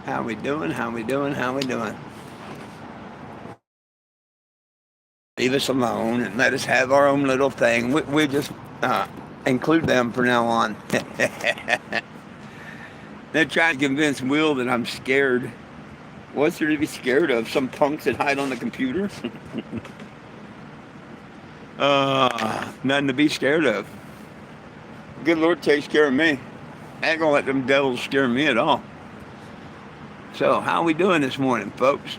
How we doing? How we doing? How we doing? Leave us alone and let us have our own little thing. We just include them from now on. They're trying to convince Will that I'm scared. What's there to be scared of? Some punks that hide on the computer? Nothing to be scared of. Good Lord takes care of me. I ain't gonna let them devils scare me at all. So, how we doing this morning, folks?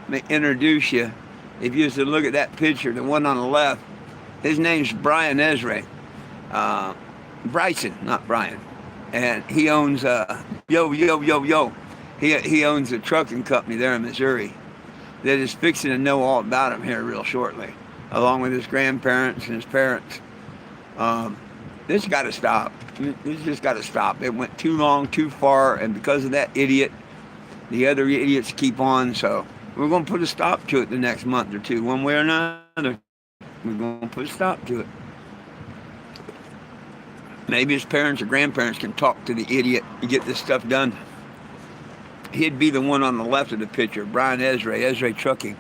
Let me introduce you. If you was to look at that picture, the one on the left, his name's Brian Ezra. Bryson, not Brian. And he owns He owns a trucking company there in Missouri that is fixing to know all about him here real shortly, along with his grandparents and his parents. This got to stop. This just got to stop. It went too long, too far, and because of that idiot, the other idiots keep on. So we're going to put a stop to it the next month or two, one way or another. We're going to put a stop to it. Maybe his parents or grandparents can talk to the idiot and get this stuff done. He'd be the one on the left of the picture, Brian Ezra Trucking.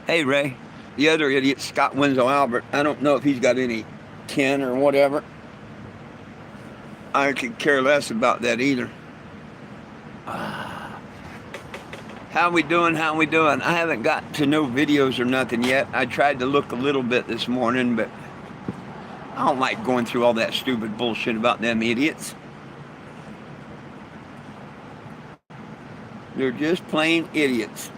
Hey, Ray. The other idiot, Scott Winslow Albert. I don't know if he's got any kin or whatever. I could care less about that either. How we doing? How we doing? I haven't got to no videos or nothing yet. I tried to look a little bit this morning, but I don't like going through all that stupid bullshit about them idiots. They're just plain idiots.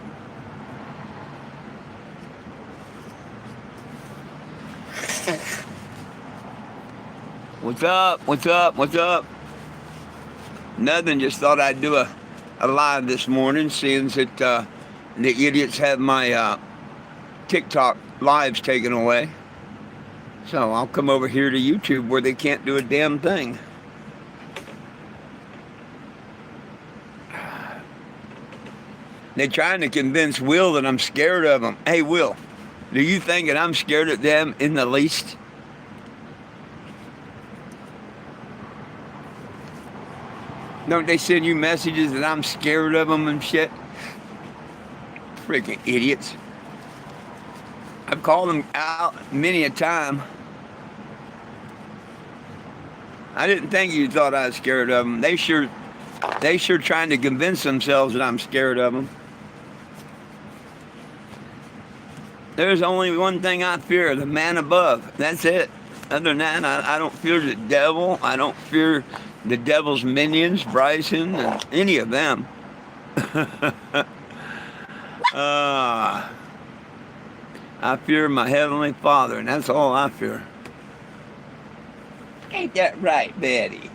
What's up? What's up? What's up? Nothing. Just thought I'd do a live this morning, seeing that the idiots have my TikTok lives taken away. So I'll come over here to YouTube where they can't do a damn thing. They're trying to convince Will that I'm scared of them. Hey, Will, do you think that I'm scared of them in the least? Don't they send you messages that I'm scared of them and shit? Freaking idiots. I've called them out many a time. I didn't think you thought I was scared of them. They sure trying to convince themselves that I'm scared of them. There's only one thing I fear, the man above. That's it. Other than that, I don't fear the devil. I don't fear the devil's minions, Bryson, and any of them. I fear my Heavenly Father, and that's all I fear. Ain't that right, Betty?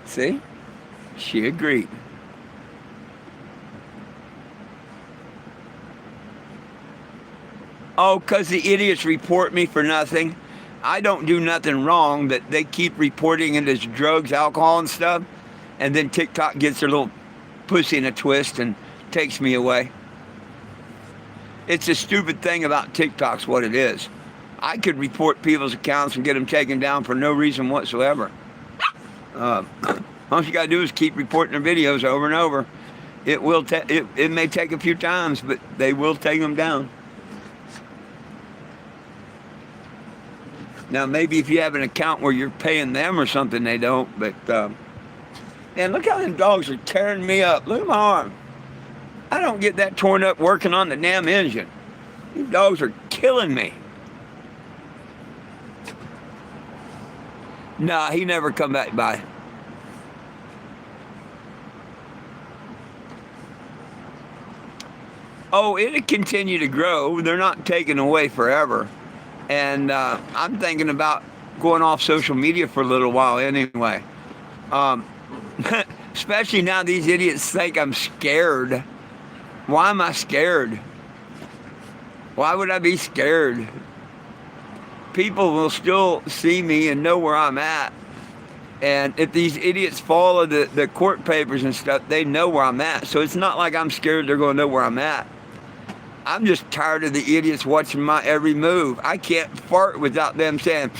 See? She agreed. Oh, because the idiots report me for nothing. I don't do nothing wrong, but they keep reporting it as drugs, alcohol, and stuff. And then TikTok gets their little pussy in a twist and takes me away. It's a stupid thing about TikTok's what it is. I could report people's accounts and get them taken down for no reason whatsoever. All you got to do is keep reporting their videos over and over. It may take a few times, but they will take them down. Now, maybe if you have an account where you're paying them or something, they don't. But, man, look how them dogs are tearing me up. Look at my arm. I don't get that torn up working on the damn engine. These dogs are killing me. Nah, he never come back by. Oh, it'll continue to grow. They're not taken away forever. And I'm thinking about going off social media for a little while anyway. Especially now these idiots think I'm scared. Why am I scared? Why would I be scared? People will still see me and know where I'm at. And if these idiots follow the court papers and stuff, they know where I'm at. So it's not like I'm scared they're going to know where I'm at. I'm just tired of the idiots watching my every move. I can't fart without them saying,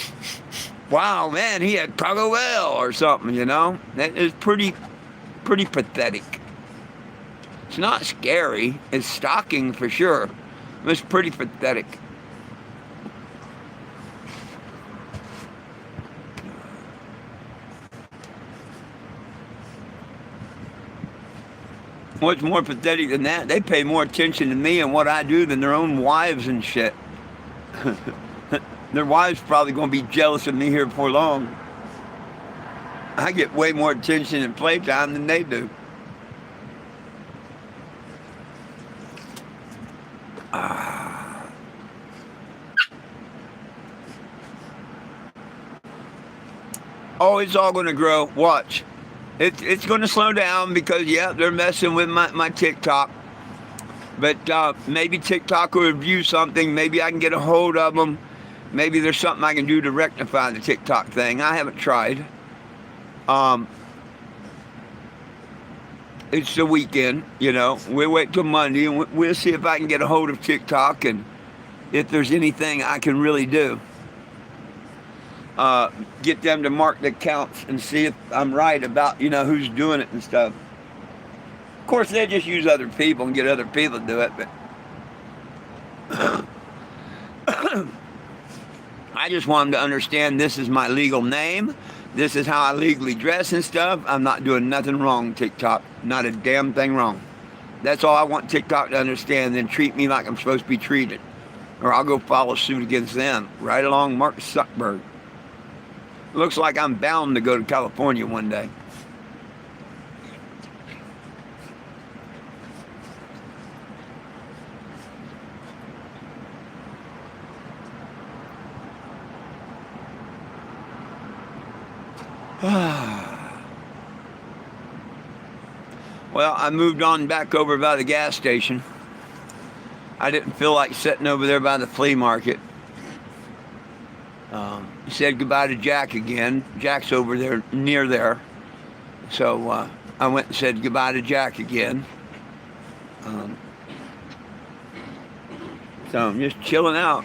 wow, man, he had Taco Bell or something, you know? That is pretty pathetic. It's not scary. It's stalking for sure. It's pretty pathetic. What's more pathetic than that? They pay more attention to me and what I do than their own wives and shit. Their wives probably going to be jealous of me here before long. I get way more attention and playtime than they do. Oh, it's all going to grow. Watch. It's going to slow down because, yeah, they're messing with my TikTok. But maybe TikTok will review something. Maybe I can get a hold of them. Maybe there's something I can do to rectify the TikTok thing. I haven't tried. It's the weekend, you know. We'll wait till Monday and we'll see if I can get a hold of TikTok and if there's anything I can really do. Get them to mark the accounts and see if I'm right about, you know, who's doing it and stuff. Of course, they just use other people and get other people to do it, but I just want them to understand this is my legal name. This is how I legally dress and stuff. I'm not doing nothing wrong, TikTok. Not a damn thing wrong. That's all I want TikTok to understand, then treat me like I'm supposed to be treated. Or I'll go follow suit against them. Right along Mark Zuckerberg. Looks like I'm bound to go to California one day. Well, I moved on back over by the gas station. I didn't feel like sitting over there by the flea market. Said goodbye to Jack again. Jack's over there, near there. So I went and said goodbye to Jack again. So I'm just chilling out.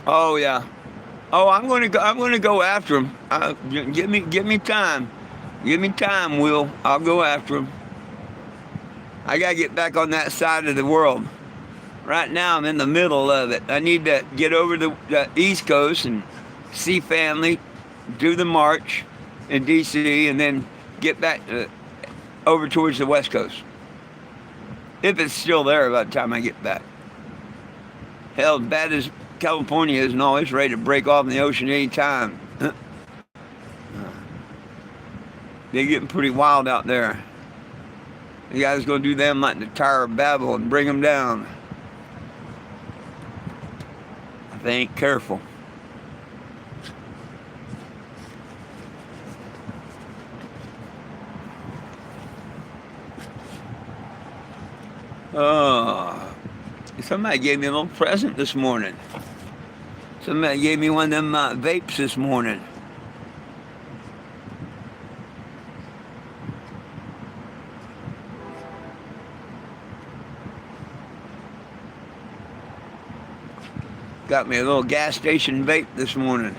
Oh yeah. Oh, I'm gonna go. I'm gonna go after him. Give me time. Give me time, Will. I'll go after him. I gotta get back on that side of the world. Right now, I'm in the middle of it. I need to get over to the East Coast and see family, do the march in D.C., and then get back over towards the West Coast. If it's still there by the time I get back. Hell, as bad as California is and all, it's ready to break off in the ocean any time. They're getting pretty wild out there. The guy's going to do them like the Tower of Babel and bring them down. If they ain't careful. Somebody gave me a little present this morning. Somebody gave me one of them vapes this morning. Got me a little gas station vape this morning.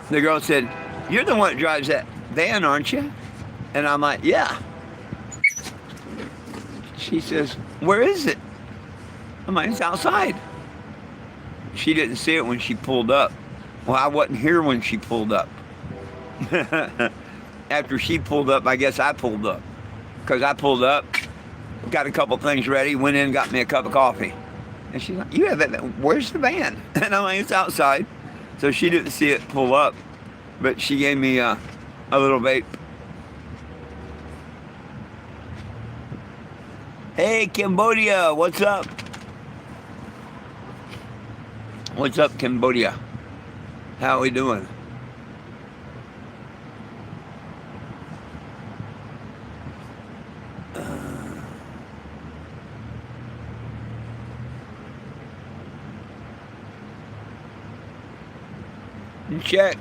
The girl said, "You're the one that drives that van, aren't you?" And I'm like, "Yeah." She says, "Where is it?" I'm like, "It's outside." She didn't see it when she pulled up. Well, I wasn't here when she pulled up. After she pulled up, I guess I pulled up. Because I pulled up, got a couple things ready, went in and got me a cup of coffee. And she's like, "You have that, where's the van?" And I'm like, "It's outside." So she didn't see it pull up, but she gave me a little vape. Hey, Cambodia, what's up? What's up, Cambodia? How we doing? Check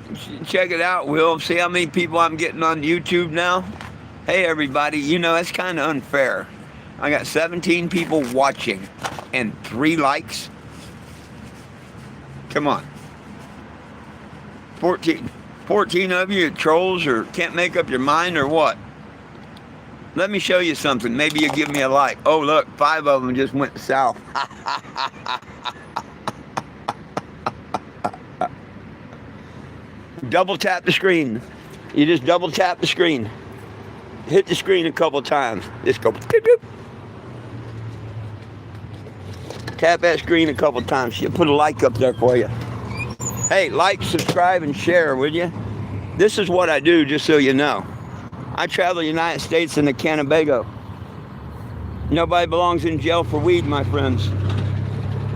it out, Will. See how many people I'm getting on YouTube now? Hey, everybody. You know, that's kind of unfair. I got 17 people watching and 3 likes. Come on. 14 of you trolls or can't make up your mind or what? Let me show you something. Maybe you give me a like. Oh, look, 5 of them just went south. Double tap the screen. You just double tap the screen. Hit the screen a couple times. Just go. Doop, doop. Tap that screen a couple times. She'll put a like up there for you. Hey, like, subscribe, and share, will you? This is what I do, just so you know. I travel the United States and the Cannebago. Nobody belongs in jail for weed, my friends.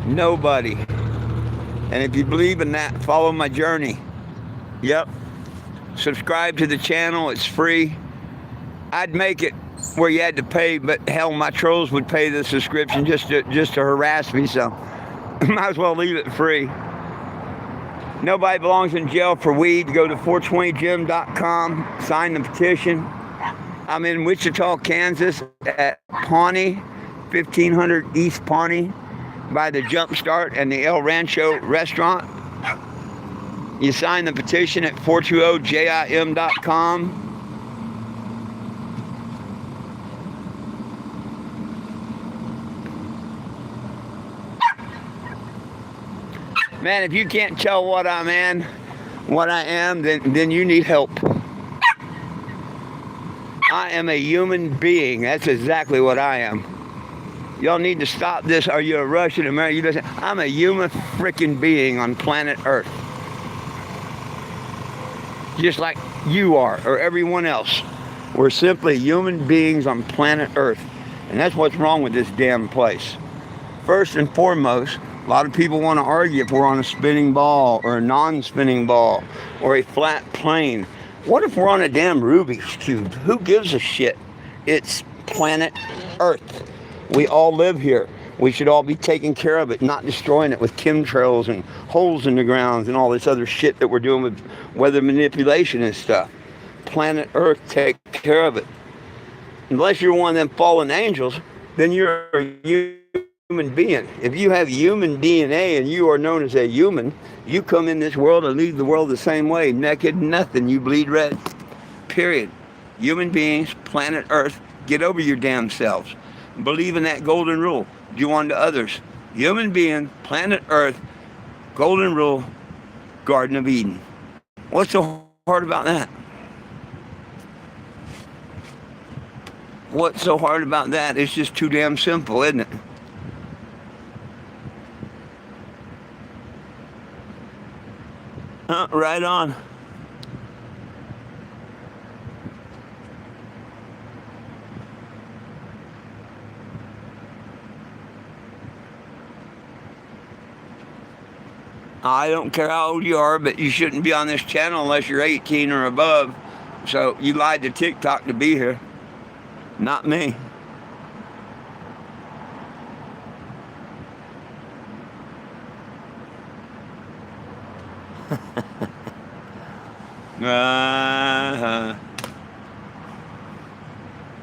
Nobody. And if you believe in that, follow my journey. Yep. Subscribe to the channel. It's free. I'd make it where you had to pay, but hell, my trolls would pay the subscription just to harass me, so might as well leave it free. Nobody belongs in jail for weed. Go to 420gym.com, sign the petition. I'm in Wichita, Kansas at Pawnee, 1500 East Pawnee, by the Jump Start and the El Rancho restaurant. You sign the petition at 420jim.com. Man, if you can't tell what I am, then you need help. I am a human being. That's exactly what I am. Y'all need to stop this. Are you a Russian, American? You listen. I'm a human freaking being on planet Earth. Just like you are, or everyone else. We're simply human beings on planet Earth. And that's what's wrong with this damn place. First and foremost, a lot of people want to argue if we're on a spinning ball or a non-spinning ball or a flat plane. What if we're on a damn Rubik's Cube? Who gives a shit? It's planet Earth. We all live here. We should all be taking care of it, not destroying it with chemtrails and holes in the ground and all this other shit that we're doing with weather manipulation and stuff. Planet Earth, take care of it. Unless you're one of them fallen angels, then you're a human being. If you have human DNA and you are known as a human, you come in this world and leave the world the same way, naked, nothing. You bleed red. Period. Human beings, planet Earth, get over your damn selves. Believe in that golden rule. Do unto others. Human being, planet Earth, golden rule, Garden of Eden. What's so hard about that? What's so hard about that? It's just too damn simple, isn't it? Right on. I don't care how old you are, but you shouldn't be on this channel unless you're 18 or above. So you lied to TikTok to be here, not me.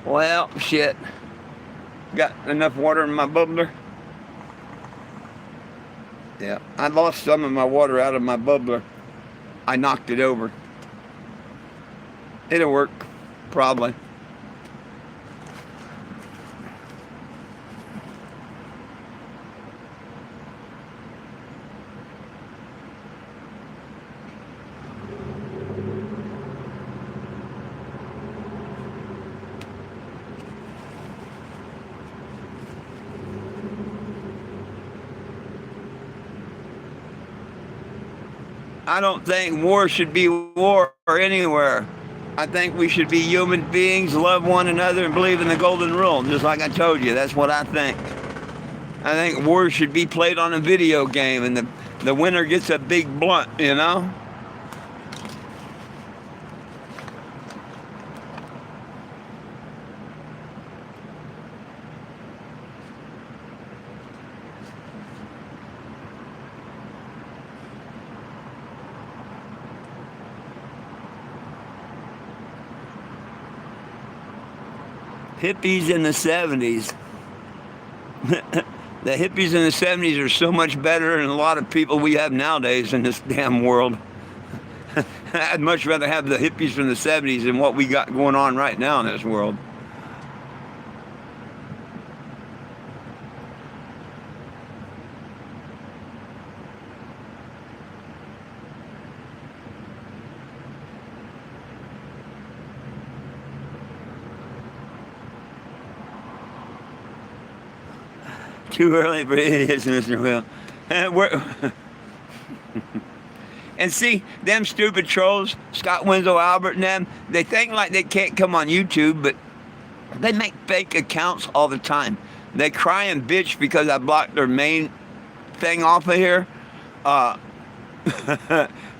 Well, shit. Got enough water in my bubbler? Yeah, I lost some of my water out of my bubbler. I knocked it over. It'll work, probably. I don't think war should be war anywhere. I think we should be human beings, love one another, and believe in the golden rule. Just like I told you, that's what I think. I think war should be played on a video game, and The winner gets a big blunt, you know? Hippies in the 70s. The hippies in the 70s are so much better than a lot of people we have nowadays in this damn world. I'd much rather have the hippies from the 70s than what we got going on right now in this world. Too early for idiots, Mr. Will. And see, them stupid trolls, Scott Winslow Albert and them, they think like they can't come on YouTube, but they make fake accounts all the time. They cry and bitch because I blocked their main thing off of here. But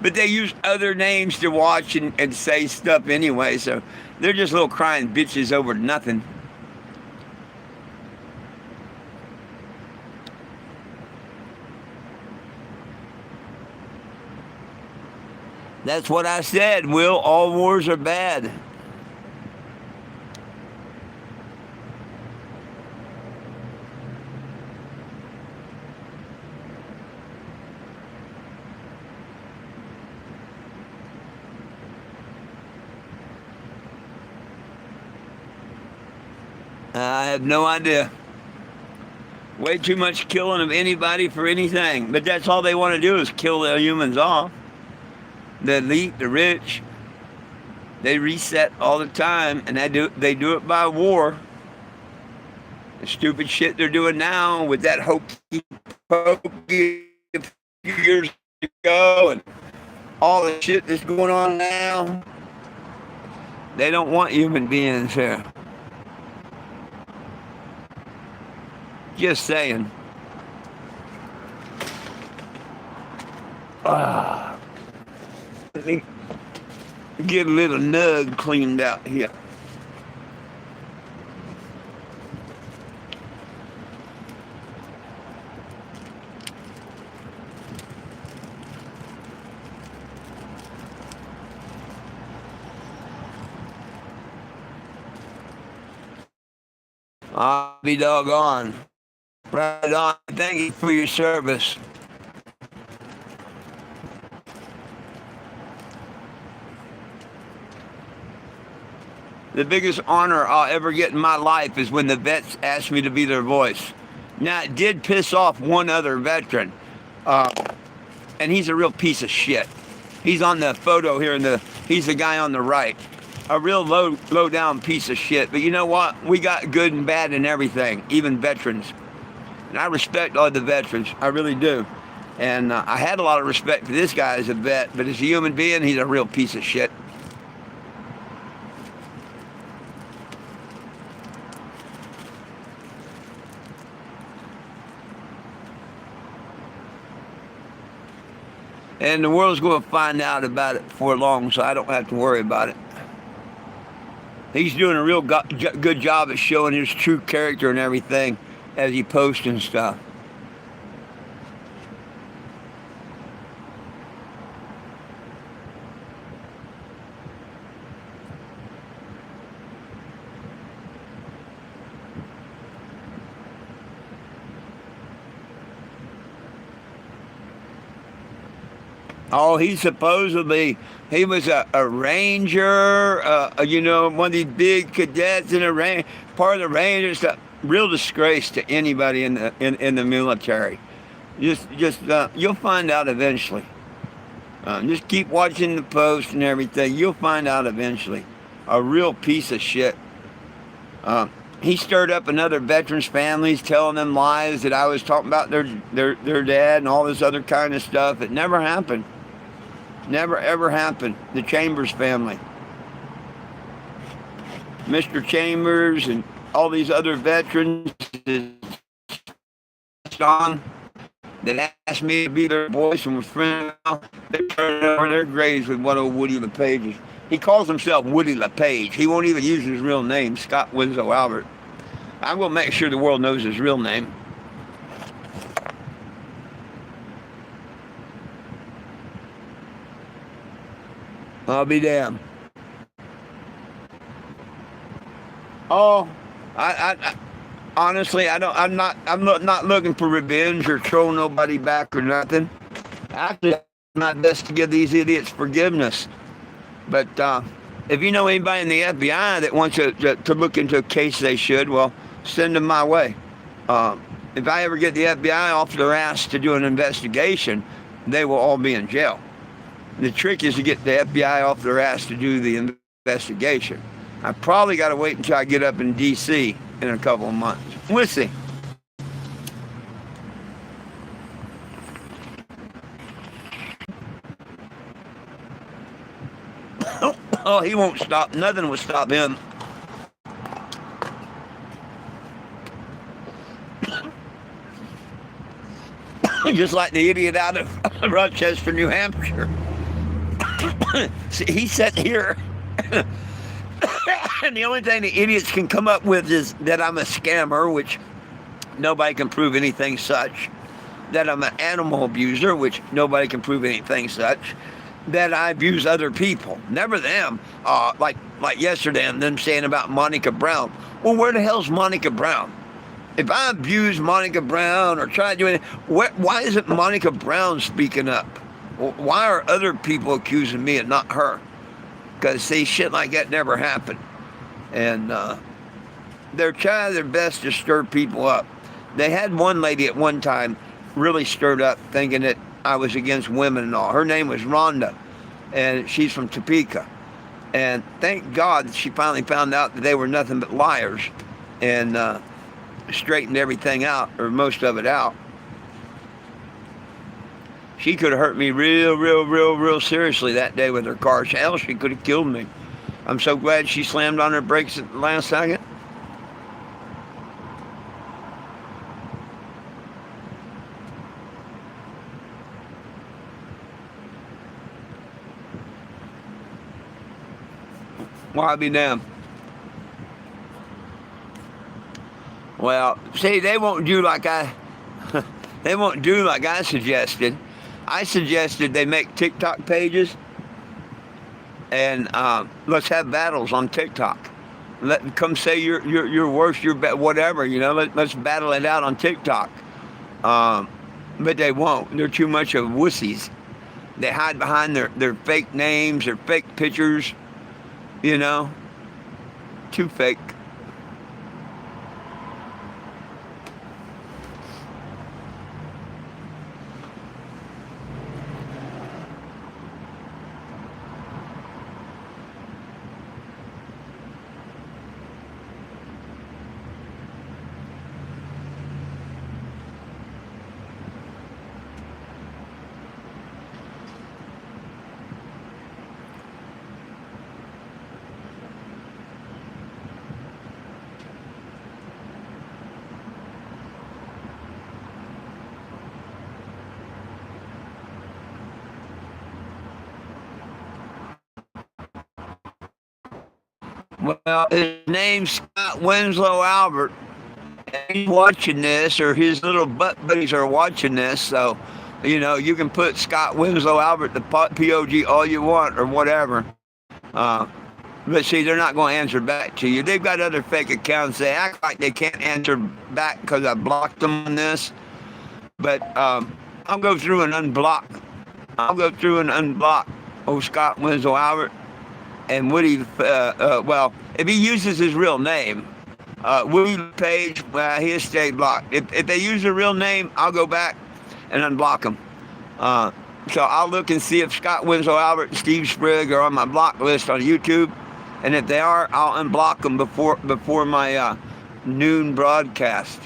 they use other names to watch and say stuff anyway, so they're just little crying bitches over nothing. That's what I said, Will. All wars are bad. I have no idea. Way too much killing of anybody for anything. But that's all they want to do is kill the humans off. The elite, the rich, they reset all the time, and they do it by war. The stupid shit they're doing now with that hokey pokey a few years ago and all the shit that's going on now. They don't want human beings here. Just saying. Let me get a little nug cleaned out here. I'll be doggone. Right on. Thank you for your service. The biggest honor I'll ever get in my life is when the vets ask me to be their voice. Now, it did piss off one other veteran, and he's a real piece of shit. He's on the photo here, he's the guy on the right. A real low down piece of shit. But you know what? We got good and bad in everything, even veterans. And I respect all the veterans. I really do. And I had a lot of respect for this guy as a vet, but as a human being, he's a real piece of shit. And the world's going to find out about it before long, so I don't have to worry about it. He's doing a real good job at showing his true character and everything as he posts and stuff. Oh, he was a ranger, one of these big cadets in a range, part of the Rangers. A real disgrace to anybody in the military. You'll find out eventually. Just keep watching the post and everything. You'll find out eventually. A real piece of shit. He stirred up another veterans' families, telling them lies that I was talking about their dad and all this other kind of stuff. It never happened. Never ever happened. The Chambers family. Mr. Chambers and all these other veterans. On. that asked me to be their voice and was friendly. They're turning over their graves with one old Woody LePage. He calls himself Woody LePage. He won't even use his real name, Scott Winslow Albert. I'm going to make sure the world knows his real name. I'll be damned. Oh, I honestly, I don't. I'm not looking for revenge or throw nobody back or nothing. Actually, I'm not best to give these idiots forgiveness. But if you know anybody in the FBI that wants to look into a case they should, well, send them my way. If I ever get the FBI off their ass to do an investigation, they will all be in jail. The trick is to get the FBI off their ass to do the investigation. I probably got to wait until I get up in D.C. in a couple of months. We'll see. Oh, he won't stop. Nothing will stop him. Just like the idiot out of Rochester, New Hampshire. See, he sat here, and the only thing the idiots can come up with is that I'm a scammer, which nobody can prove anything such. That I'm an animal abuser, which nobody can prove anything such. That I abuse other people, never them. Like yesterday, and them saying about Monica Brown. Well, where the hell's Monica Brown? If I abuse Monica Brown or try to do anything, why isn't Monica Brown speaking up? Why are other people accusing me and not her? Because, see, shit like that never happened. And they're trying their best to stir people up. They had one lady at one time really stirred up thinking that I was against women and all. Her name was Rhonda, and she's from Topeka. And thank God she finally found out that they were nothing but liars and straightened everything out, or most of it out. She could have hurt me real seriously that day with her car. Hell, she could have killed me. I'm so glad she slammed on her brakes at the last second. Well, I'll be damned. Well, see, they won't do like I suggested. I suggested they make TikTok pages and let's have battles on TikTok. Let them come say you're worse, you're whatever, you know. Let's battle it out on TikTok. But they won't. They're too much of wussies. They hide behind their fake names, their fake pictures, you know. Too fake. Well, his name's Scott Winslow Albert. And he's watching this, or his little butt buddies are watching this. So, you know, you can put Scott Winslow Albert, the POG, all you want, or whatever. But see, they're not going to answer back to you. They've got other fake accounts. They act like they can't answer back because I blocked them on this. But I'll go through and unblock. Oh, Scott Winslow Albert. And Woody, well, if he uses his real name, Woody Page, well, he'll stay blocked. If they use their real name, I'll go back and unblock them. So I'll look and see if Scott Winslow Albert and Steve Sprigg are on my block list on YouTube. And if they are, I'll unblock them before my noon broadcast.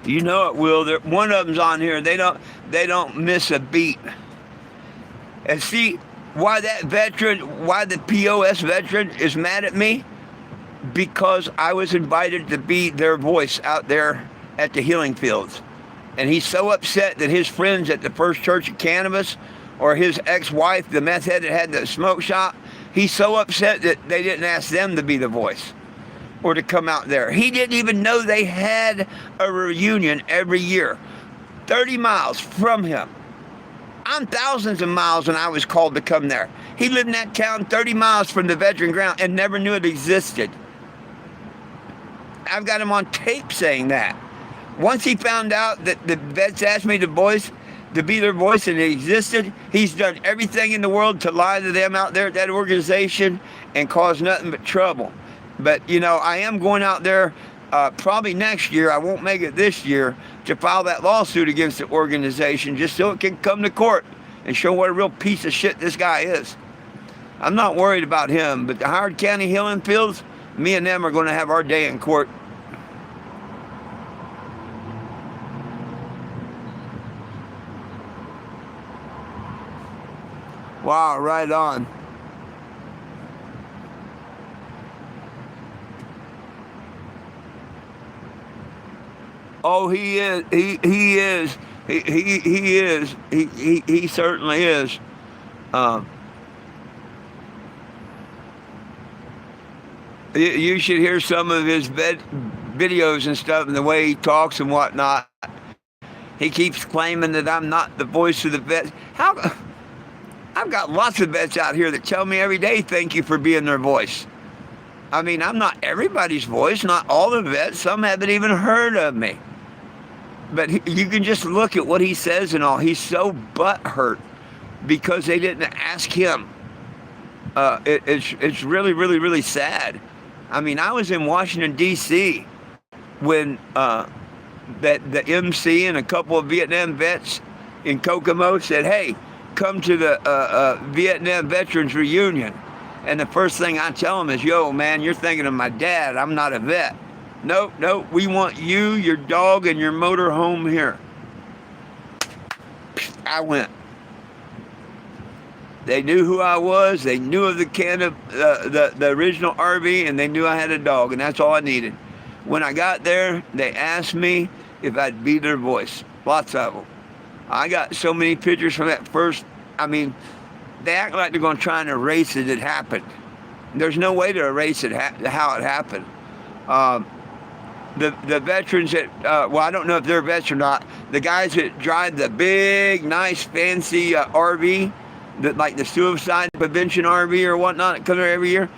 You know it, Will. One of them's on here. They don't miss a beat. And see why that veteran, why the POS veteran is mad at me? Because I was invited to be their voice out there at the healing fields. And he's so upset that his friends at the First Church of Cannabis, or his ex-wife, the meth head that had the smoke shop, he's so upset that they didn't ask them to be the voice or to come out there. He didn't even know they had a reunion every year, 30 miles from him. I'm thousands of miles when I was called to come there. He lived in that town 30 miles from the veteran ground and never knew it existed. I've got him on tape saying that. Once he found out that the vets asked me to be their voice and it existed, he's done everything in the world to lie to them out there at that organization and cause nothing but trouble. But, you know, I am going out there probably next year. I won't make it this year to file that lawsuit against the organization just so it can come to court and show what a real piece of shit this guy is. I'm not worried about him, but the Howard County Healing Fields, me and them are going to have our day in court. Wow, right on. Oh, he is. He is. He is. He certainly is. You should hear some of his videos and stuff and the way he talks and whatnot. He keeps claiming that I'm not the voice of the vets. I've got lots of vets out here that tell me every day, thank you for being their voice. I mean, I'm not everybody's voice, not all the vets. Some haven't even heard of me. But you can just look at what he says and all. He's so butthurt because they didn't ask him. It's really, really, really sad. I mean, I was in Washington, D.C. when the MC and a couple of Vietnam vets in Kokomo said, hey, come to the Vietnam Veterans Reunion. And the first thing I tell them is, yo, man, you're thinking of my dad. I'm not a vet. Nope, we want you, your dog, and your motor home here. I went. They knew who I was. They knew of the original RV, and they knew I had a dog, and that's all I needed. When I got there, they asked me if I'd be their voice. Lots of them. I got so many pictures from that first. I mean, they act like they're going to try and erase it. It happened. There's no way to erase it, how it happened. The veterans that, well, I don't know if they're vets or not. The guys that drive the big, nice, fancy RV, like the suicide prevention RV or whatnot, that come there every year.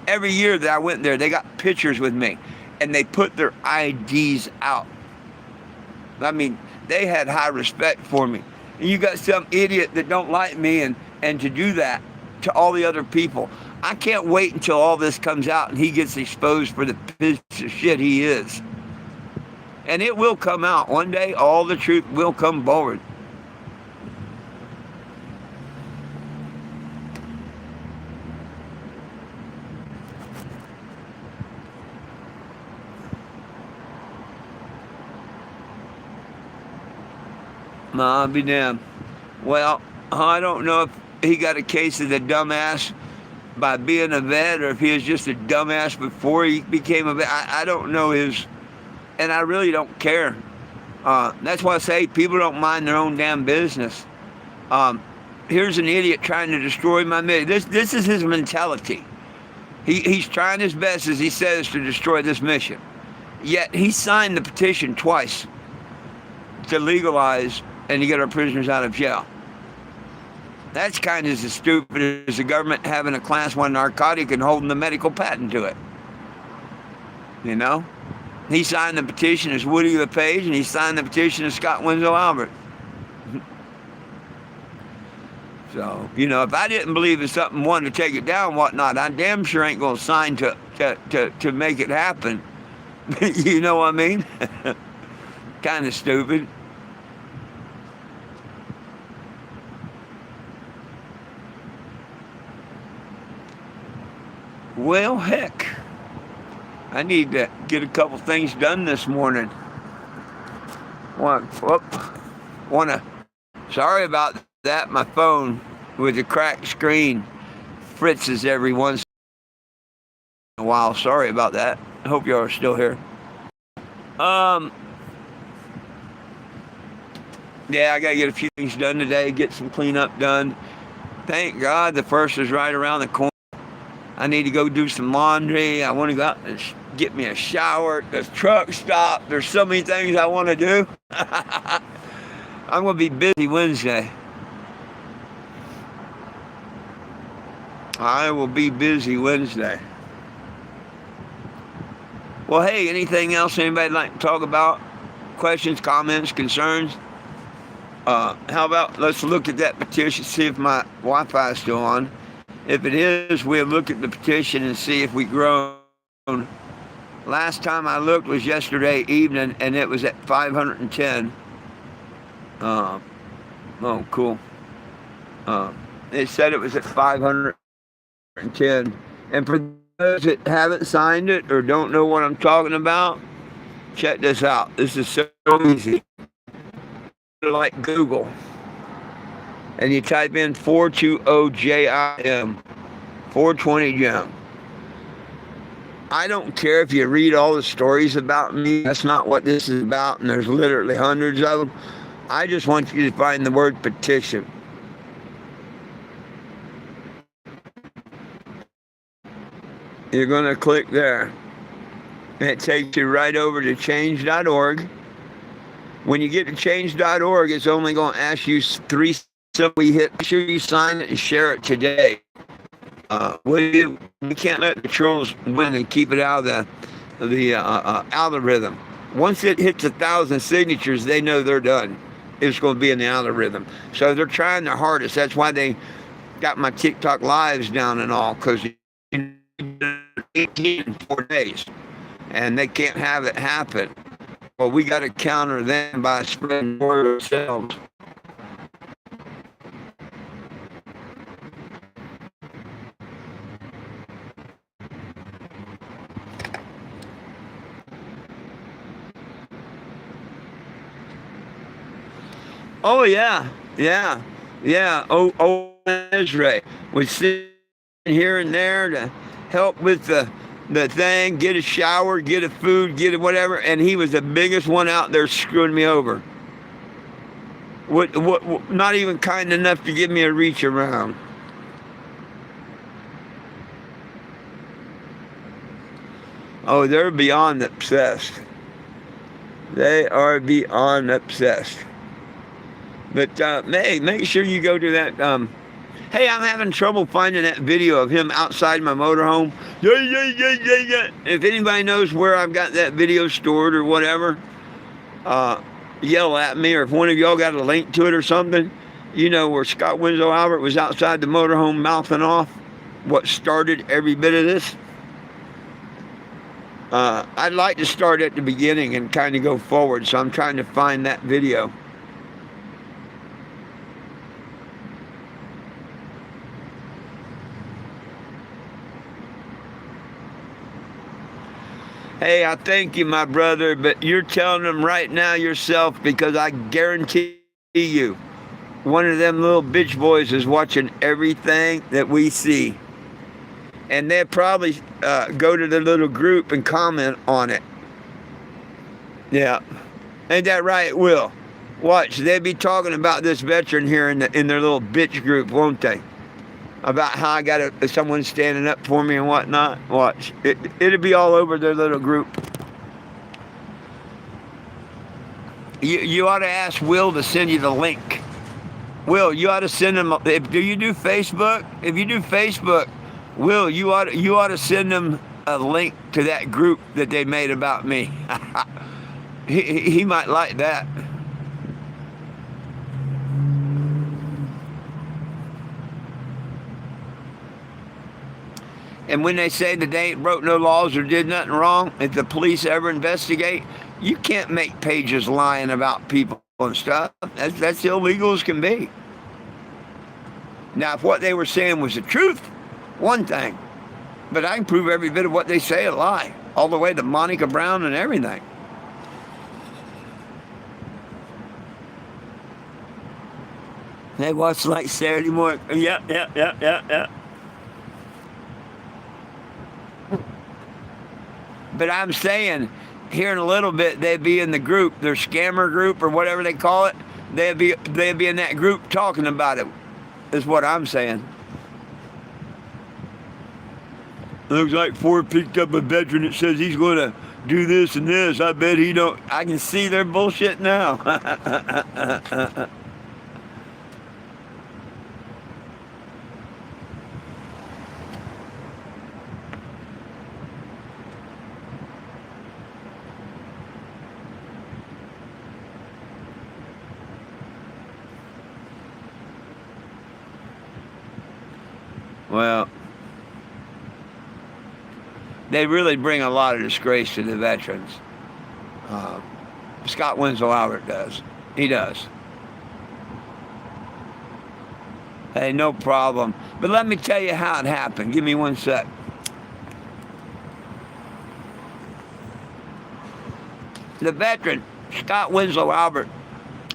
Every year that I went there, they got pictures with me, and they put their IDs out. I mean, they had high respect for me. And you got some idiot that don't like me and to do that to all the other people. I can't wait until all this comes out and he gets exposed for the piece of shit he is. And it will come out. One day, all the truth will come forward. I'll be damned. Well, I don't know if he got a case of the dumbass by being a vet or if he was just a dumbass before he became a vet. I don't know his, and I really don't care. That's why I say people don't mind their own damn business. Here's an idiot trying to destroy my mission. This is his mentality. He's trying his best, as he says, to destroy this mission. Yet he signed the petition twice to legalize and to get our prisoners out of jail. That's kind of as stupid as the government having a class 1 narcotic and holding the medical patent to it. You know? He signed the petition as Woody LePage, and he signed the petition as Scott Winslow Albert. So, you know, if I didn't believe in something, wanted to take it down and whatnot, I damn sure ain't going to sign to make it happen. You know what I mean? Kind of stupid. Well, heck, I need to get a couple things done this morning. Sorry about that. My phone with a cracked screen fritzes every once in a while. Sorry about that. I hope y'all are still here. Yeah, I gotta get a few things done today, get some cleanup done. Thank God the first is right around the corner. I need to go do some laundry. I want to go out and get me a shower. The truck stop. There's so many things I want to do. I'm going to be busy Wednesday. I will be busy Wednesday. Well, hey, anything else anybody like to talk about? Questions, comments, concerns? How about let's look at that petition, see if my Wi-Fi is still on. If it is, we'll look at the petition and see if we've grown. Last time I looked was yesterday evening, and it was at 510. Oh, cool. It said it was at 510. And for those that haven't signed it or don't know what I'm talking about, check this out. This is so easy. Like Google, and you type in 420JIM, 420 Jim. I don't care if you read all the stories about me. That's not what this is about, and there's literally hundreds of them. I just want you to find the word petition. You're going to click there, and it takes you right over to change.org. When you get to change.org, it's only going to ask you 3 simple hit. Make sure you sign it and share it today. We can't let the trolls win and keep it out of the algorithm. Once it hits 1,000 signatures, they know they're done. It's going to be in the algorithm. So they're trying their hardest. That's why they got my TikTok lives down and all, because 18 in 4 days, and they can't have it happen. Well, we got to counter them by spreading word ourselves. Oh yeah. Oh, Israel was sitting here and there to help with the thing, get a shower, get a food, get a whatever, and he was the biggest one out there screwing me over. What, not even kind enough to give me a reach around. Oh, they're beyond obsessed. They are beyond obsessed. But make sure you go to that. Hey, I'm having trouble finding that video of him outside my motorhome. Yeah. If anybody knows where I've got that video stored or whatever, yell at me. Or if one of y'all got a link to it or something, you know, where Scott Winslow Albert was outside the motorhome mouthing off what started every bit of this. I'd like to start at the beginning and kind of go forward, so I'm trying to find that video. Hey, I thank you, my brother, but you're telling them right now yourself, because I guarantee you, one of them little bitch boys is watching everything that we see. And they'll probably go to the little group and comment on it. Yeah. Ain't that right, Will? Watch, they'll be talking about this veteran here in their little bitch group, won't they? About how I got someone standing up for me and whatnot. Watch. It'll be all over their little group. You ought to ask Will to send you the link. Will, you ought to send them. Do you do Facebook? If you do Facebook, Will, you ought to send them a link to that group that they made about me. He might like that. And when they say that they ain't broke no laws or did nothing wrong, if the police ever investigate, you can't make pages lying about people and stuff. That's illegal as can be. Now, if what they were saying was the truth, one thing. But I can prove every bit of what they say a lie, all the way to Monica Brown and everything. They watch like Saturday morning. Yeah. But I'm saying, here in a little bit, they'd be in the group, their scammer group or whatever they call it. They'd be in that group talking about it, is what I'm saying. Looks like Ford picked up a veteran that says he's going to do this and this. I bet he don't. I can see their bullshit now. Well, they really bring a lot of disgrace to the veterans. Scott Winslow Albert does. He does. Hey, no problem. But let me tell you how it happened. Give me 1 sec. The veteran, Scott Winslow Albert.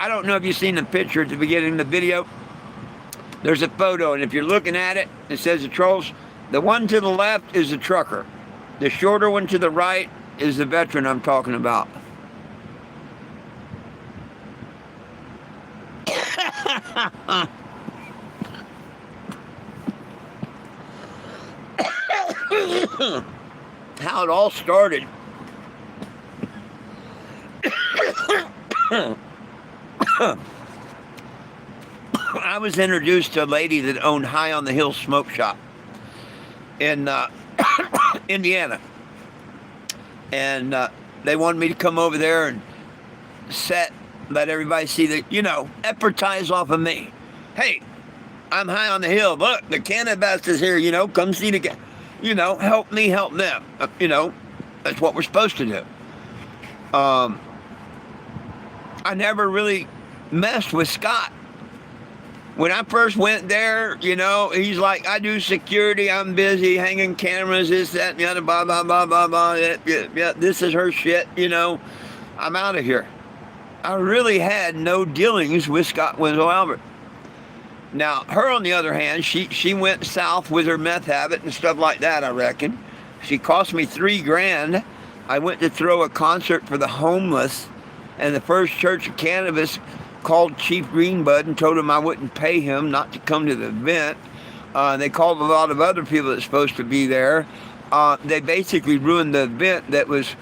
I don't know if you've seen the picture at the beginning of the video. There's a photo, and if you're looking at it, it says the trolls. The one to the left is the trucker. The shorter one to the right is the veteran I'm talking about. How it all started. I was introduced to a lady that owned High on the Hill Smoke Shop in Indiana. And they wanted me to come over there and let everybody see that, advertise off of me. Hey, I'm High on the Hill. Look, the cannabis is here, come see the help me, help them. That's what we're supposed to do. I never really messed with Scott. When I first went there, he's like, I do security, I'm busy, hanging cameras, this, that, and the other, blah, blah, blah, blah, blah, yeah, this is her shit, I'm out of here. I really had no dealings with Scott Winslow Albert. Now, her, on the other hand, she went south with her meth habit and stuff like that, I reckon. She cost me $3,000. I went to throw a concert for the homeless, and the First Church of Cannabis called Chief Greenberg and told him I wouldn't pay him not to come to the event. They called a lot of other people that's supposed to be there. They basically ruined the event that was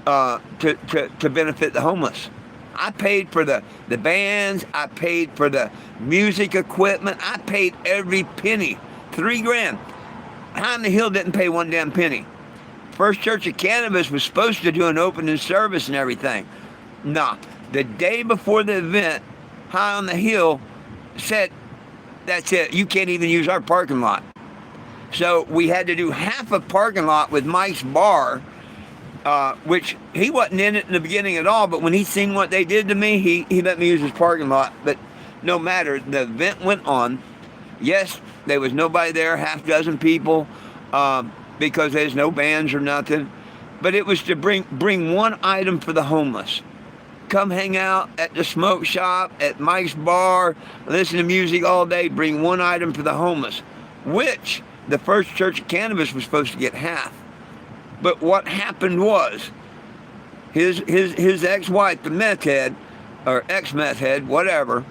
to benefit the homeless. I paid for the bands. I paid for the music equipment. I paid every penny. $3,000. High on the Hill didn't pay one damn penny. First Church of Cannabis was supposed to do an opening service and everything. Nah. The day before the event, High on the Hill said, that's it, you can't even use our parking lot. So we had to do half a parking lot with Mike's Bar, which he wasn't in it in the beginning at all, but when he seen what they did to me, he let me use his parking lot. But no matter, the event went on. Yes, there was nobody there, half dozen people, because there's no bands or nothing. But it was to bring one item for the homeless. Come hang out at the smoke shop, at Mike's Bar, listen to music all day, bring one item for the homeless, which the First Church of Cannabis was supposed to get half. But what happened was, his ex-wife, the meth head, or ex-meth head, whatever,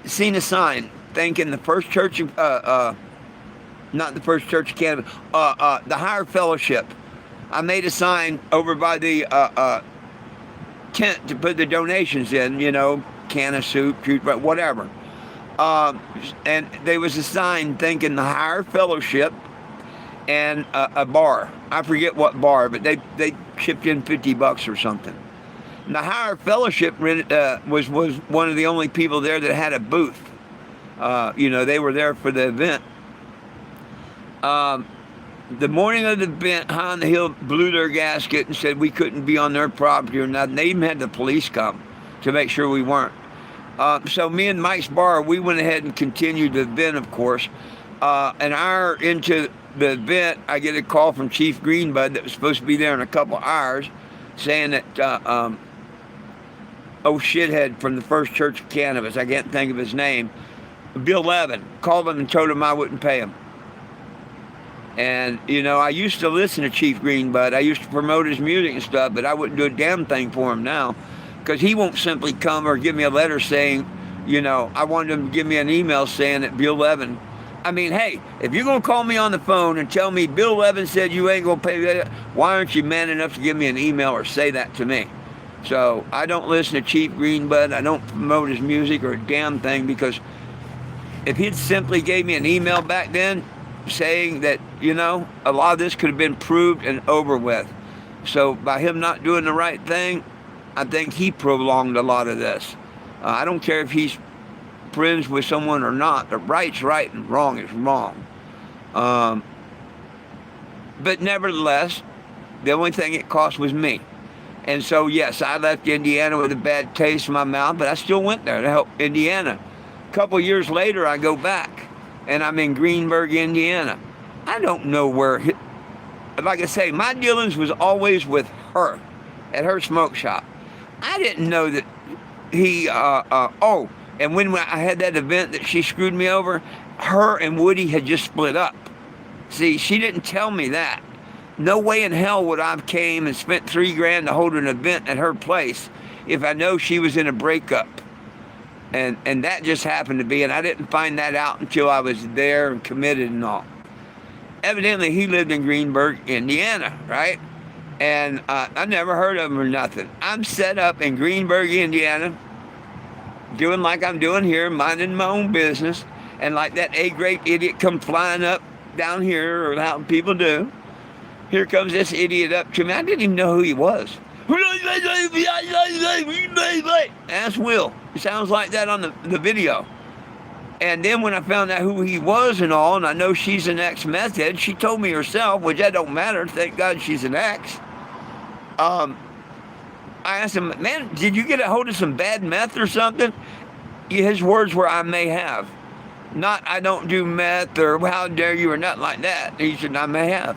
seen a sign thanking the First Church of, not the First Church of Cannabis, the Higher Fellowship. I made a sign over by the tent to put the donations in, can of soup, whatever. And there was a sign thanking the Higher Fellowship and a bar. I forget what bar, but they chipped in $50 or something. And the Higher Fellowship was one of the only people there that had a booth. They were there for the event. The morning of the event, High on the Hill blew their gasket and said we couldn't be on their property or nothing. They even had the police come to make sure we weren't. So me and Mike's Bar, we went ahead and continued the event, of course. An hour into the event, I get a call from Chief Greenberg that was supposed to be there in a couple hours, saying that shithead from the First Church of Cannabis. I can't think of his name. Bill Levin. Called him and told him I wouldn't pay him. And, I used to listen to Chief Greenbud. I used to promote his music and stuff, but I wouldn't do a damn thing for him now. Because he won't simply come or give me a letter saying, I wanted him to give me an email saying that Bill Levin. I mean, hey, if you're going to call me on the phone and tell me Bill Levin said you ain't going to pay that, why aren't you man enough to give me an email or say that to me? So I don't listen to Chief Greenbud. I don't promote his music or a damn thing, because if he'd simply gave me an email back then saying that, a lot of this could have been proved and over with. So by him not doing the right thing, I think he prolonged a lot of this. I don't care if he's friends with someone or not. The right's right and wrong is wrong. But nevertheless, the only thing it cost was me. And so, yes, I left Indiana with a bad taste in my mouth, but I still went there to help Indiana. A couple years later, I go back, and I'm in Greenberg, Indiana. I don't know where, like I say, my dealings was always with her, at her smoke shop. I didn't know that he, and when I had that event that she screwed me over, her and Woody had just split up. See, she didn't tell me that. No way in hell would I have came and spent $3,000 to hold an event at her place if I know she was in a breakup. And that just happened to be, and I didn't find that out until I was there and committed and all. Evidently, he lived in Greenberg, Indiana, right? And I never heard of him or nothing. I'm set up in Greenberg, Indiana, doing like I'm doing here, minding my own business, and like that A-grade idiot come flying up down here, or how people do. Here comes this idiot up to me. I didn't even know who he was. Ask Will. It sounds like that on the video. And then when I found out who he was and all, and I know she's an ex-meth head, she told me herself, which that don't matter, thank God she's an ex. I asked him, man, did you get a hold of some bad meth or something? His words were, I may have. Not, I don't do meth, or how dare you, or nothing like that. He said, I may have.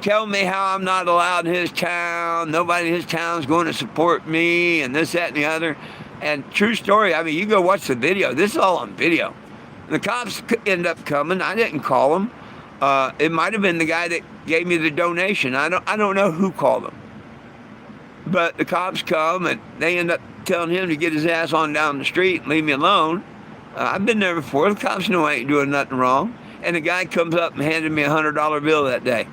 Tell me how I'm not allowed in his town. Nobody in his town is going to support me, and this, that, and the other. And true story, I mean, you go watch the video. This is all on video. The cops end up coming. I didn't call them. It might have been the guy that gave me the donation. I don't know who called him. But the cops come, and they end up telling him to get his ass on down the street and leave me alone. I've been there before. The cops know I ain't doing nothing wrong. And the guy comes up and handed me a $100 bill that day.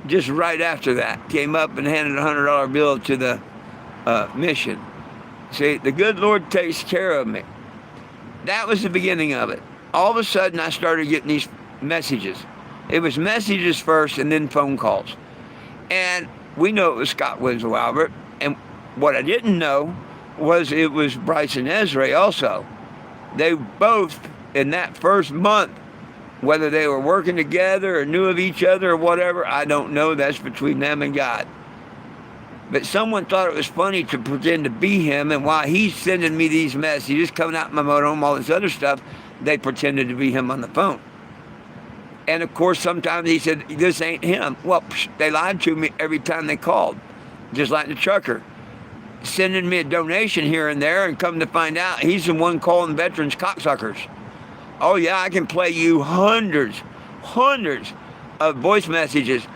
Just right after that, came up and handed a $100 bill to the mission. See, the good Lord takes care of me. That was the beginning of it. All of a sudden, I started getting these messages. It was messages first and then phone calls. And we know it was Scott Winslow Albert. And what I didn't know was it was Bryson Ezra also. They both, in that first month, whether they were working together or knew of each other or whatever, I don't know. That's between them and God. But someone thought it was funny to pretend to be him, and while he's sending me these messages, coming out in my motorhome, all this other stuff, they pretended to be him on the phone. And of course, sometimes he said, this ain't him. Well, they lied to me every time they called, just like the trucker. Sending me a donation here and there, and come to find out, he's the one calling veterans cocksuckers. Oh yeah, I can play you hundreds of voice messages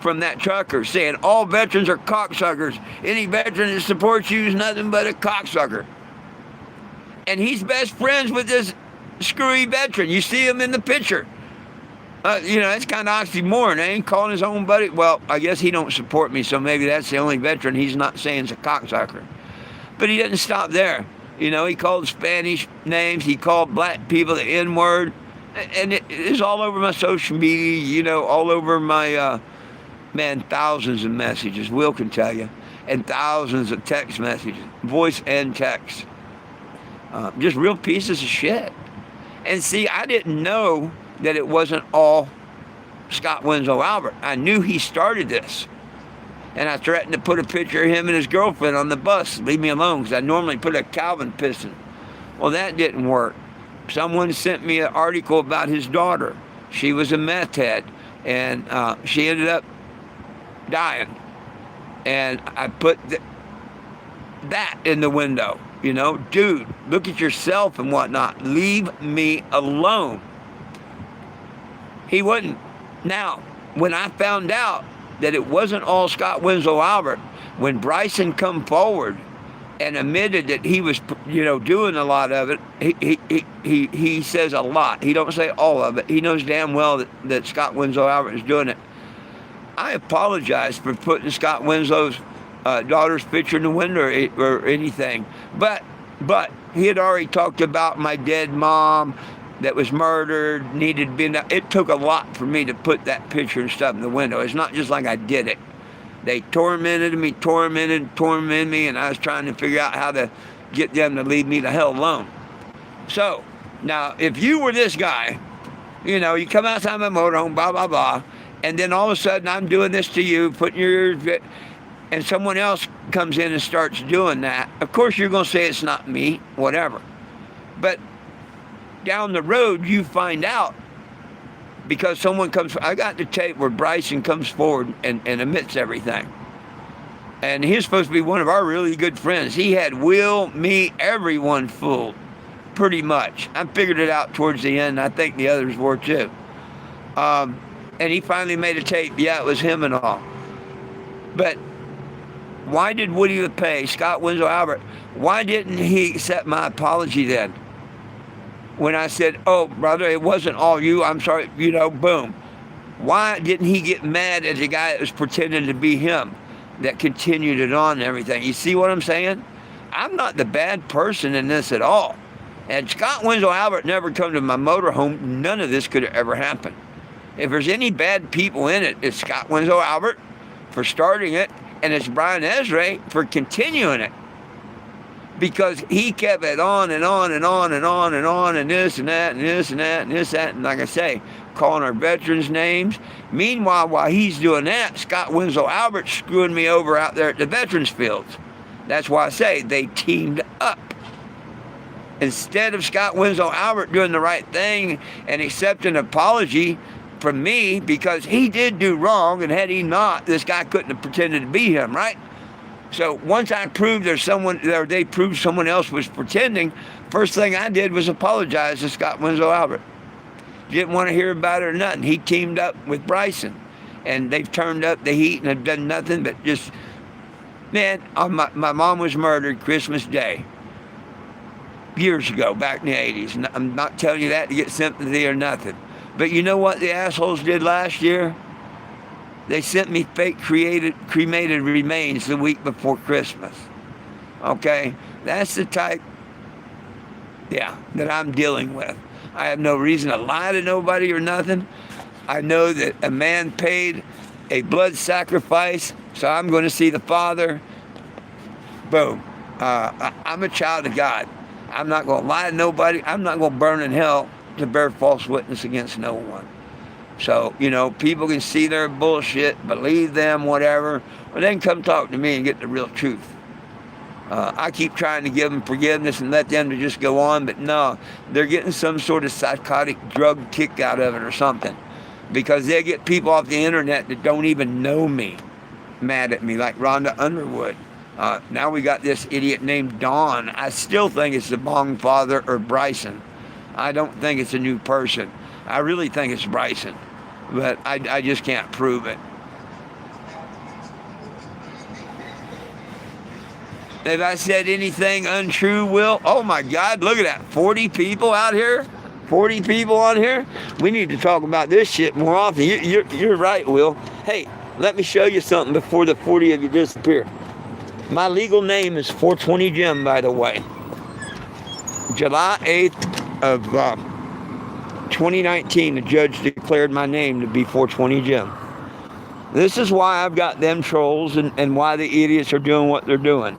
from that trucker saying all veterans are cocksuckers. Any veteran that supports you is nothing but a cocksucker. And he's best friends with this screwy veteran. You see him in the picture. It's kind of oxymoron. They ain't calling his own buddy. Well, I guess he don't support me, so maybe that's the only veteran he's not saying is a cocksucker. But he didn't stop there. He called Spanish names. He called black people the N-word. And it is all over my social media, all over my, thousands of messages, Will can tell you. And thousands of text messages, voice and text. Just real pieces of shit. And see, I didn't know that it wasn't all Scott Winslow Albert. I knew he started this. And I threatened to put a picture of him and his girlfriend on the bus. Leave me alone, because I normally put a Calvin piston. Well, that didn't work. Someone sent me an article about his daughter. She was a meth head, and she ended up dying. And I put that in the window. Dude, look at yourself and whatnot. Leave me alone. He wouldn't. Now, when I found out that it wasn't all Scott Winslow Albert, when Bryson come forward and admitted that he was, doing a lot of it, he says a lot. He don't say all of it. He knows damn well that Scott Winslow Albert is doing it. I apologize for putting Scott Winslow's daughter's picture in the window or anything. But he had already talked about my dead mom that was murdered, needed to be. It took a lot for me to put that picture and stuff in the window. It's not just like I did it. They tormented me, and I was trying to figure out how to get them to leave me the hell alone. So, now, if you were this guy, you come outside my motorhome, blah, blah, blah, and then all of a sudden I'm doing this to you, putting your... and someone else comes in and starts doing that, of course you're going to say it's not me, whatever. But down the road, you find out because someone comes... I got the tape where Bryson comes forward and admits everything. And he's supposed to be one of our really good friends. He had Will, me, everyone fooled, pretty much. I figured it out towards the end. I think the others were too. And he finally made a tape. Yeah, it was him and all. But why did Woody LePay, Scott Winslow Albert, why didn't he accept my apology then? When I said, oh, brother, it wasn't all you, I'm sorry, boom. Why didn't he get mad at the guy that was pretending to be him, that continued it on and everything? You see what I'm saying? I'm not the bad person in this at all. And Scott Winslow Albert never come to my motorhome, none of this could have ever happened. If there's any bad people in it, it's Scott Winslow Albert for starting it, and it's Brian Ezra for continuing it. Because he kept it on and on and on and on and on and this and that and this and that and this and that. And like I say, calling our veterans names. Meanwhile, while he's doing that, Scott Winslow Albert screwing me over out there at the veterans fields. That's why I say they teamed up. Instead of Scott Winslow Albert doing the right thing and accepting an apology from me, because he did do wrong, and had he not, this guy couldn't have pretended to be him, right? So once I proved they proved someone else was pretending, first thing I did was apologize to Scott Winslow Albert. Didn't want to hear about it or nothing. He teamed up with Bryson, and they've turned up the heat and have done nothing but just, man, my mom was murdered Christmas Day years ago, back in the 80s. And I'm not telling you that to get sympathy or nothing. But you know what the assholes did last year? They sent me fake cremated remains the week before Christmas. Okay? That's the type, that I'm dealing with. I have no reason to lie to nobody or nothing. I know that a man paid a blood sacrifice, so I'm going to see the Father. Boom. I'm a child of God. I'm not going to lie to nobody. I'm not going to burn in hell to bear false witness against no one. So, people can see their bullshit, believe them, whatever, or they can come talk to me and get the real truth. I keep trying to give them forgiveness and let them to just go on, but no, they're getting some sort of psychotic drug kick out of it or something. Because they get people off the internet that don't even know me mad at me, like Rhonda Underwood. Now we got this idiot named Dawn. I still think it's the Bong father or Bryson. I don't think it's a new person. I really think it's Bryson, but I just can't prove it. Have I said anything untrue, Will? Oh my God, look at that. 40 people out here? 40 people on here? We need to talk about this shit more often. You're right, Will. Hey, let me show you something before the 40 of you disappear. My legal name is 420 Jim, by the way. July 8th of 2019, the judge declared my name to be 420 Jim. This is why I've got them trolls and why the idiots are doing what they're doing.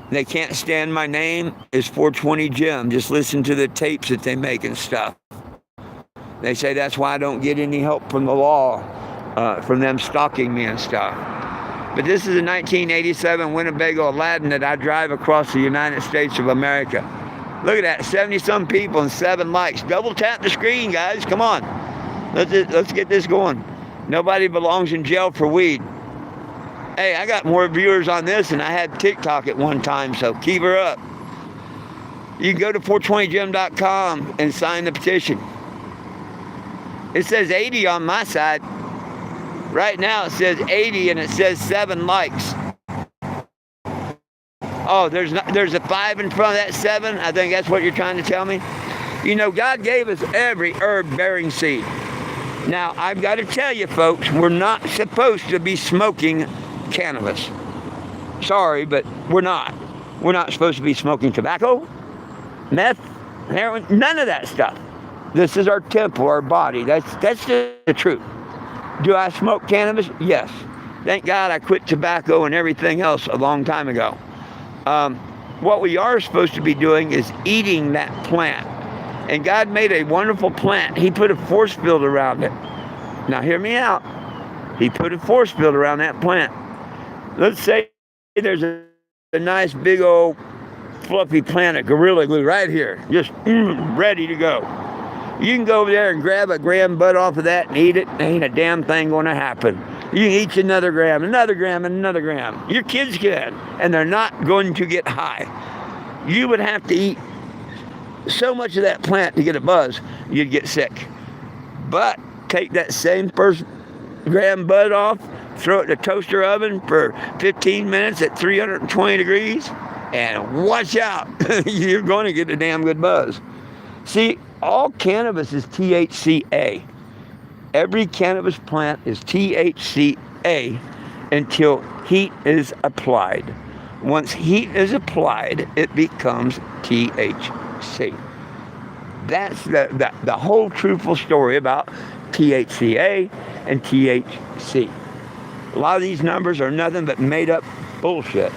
They can't stand my name. It's 420 Jim. Just listen to the tapes that they make and stuff. They say that's why I don't get any help from the law, from them stalking me and stuff. But this is a 1987 Winnebago Aladdin that I drive across the United States of America. Look at that, 70-some people and 7 likes. Double tap the screen, guys. Come on. Let's get this going. Nobody belongs in jail for weed. Hey, I got more viewers on this than I had TikTok at one time, so keep her up. You can go to 420gym.com and sign the petition. It says 80 on my side. Right now it says 80 and it says 7 likes. Oh, there's a 5 in front of that 7? I think that's what you're trying to tell me. You know, God gave us every herb-bearing seed. Now, I've got to tell you, folks, we're not supposed to be smoking cannabis. Sorry, but we're not. We're not supposed to be smoking tobacco, meth, heroin, none of that stuff. This is our temple, our body. That's the truth. Do I smoke cannabis? Yes. Thank God I quit tobacco and everything else a long time ago. What we are supposed to be doing is eating that plant. And God made a wonderful plant. He put a force field around it. Now hear me out. He put a force field around that plant. Let's say there's a nice big old fluffy plant of Gorilla Glue right here. Just ready to go. You can go over there and grab a gram bud off of that and eat it. Ain't a damn thing going to happen. You can eat another gram, another gram, and another gram. Your kids can, and they're not going to get high. You would have to eat so much of that plant to get a buzz, you'd get sick. But take that same first gram bud off, throw it in a toaster oven for 15 minutes at 320 degrees, and watch out, you're going to get a damn good buzz. See, all cannabis is THCA. Every cannabis plant is THCA until heat is applied. Once heat is applied, it becomes THC. That's the whole truthful story about THCA and THC. A lot of these numbers are nothing but made up bullshit.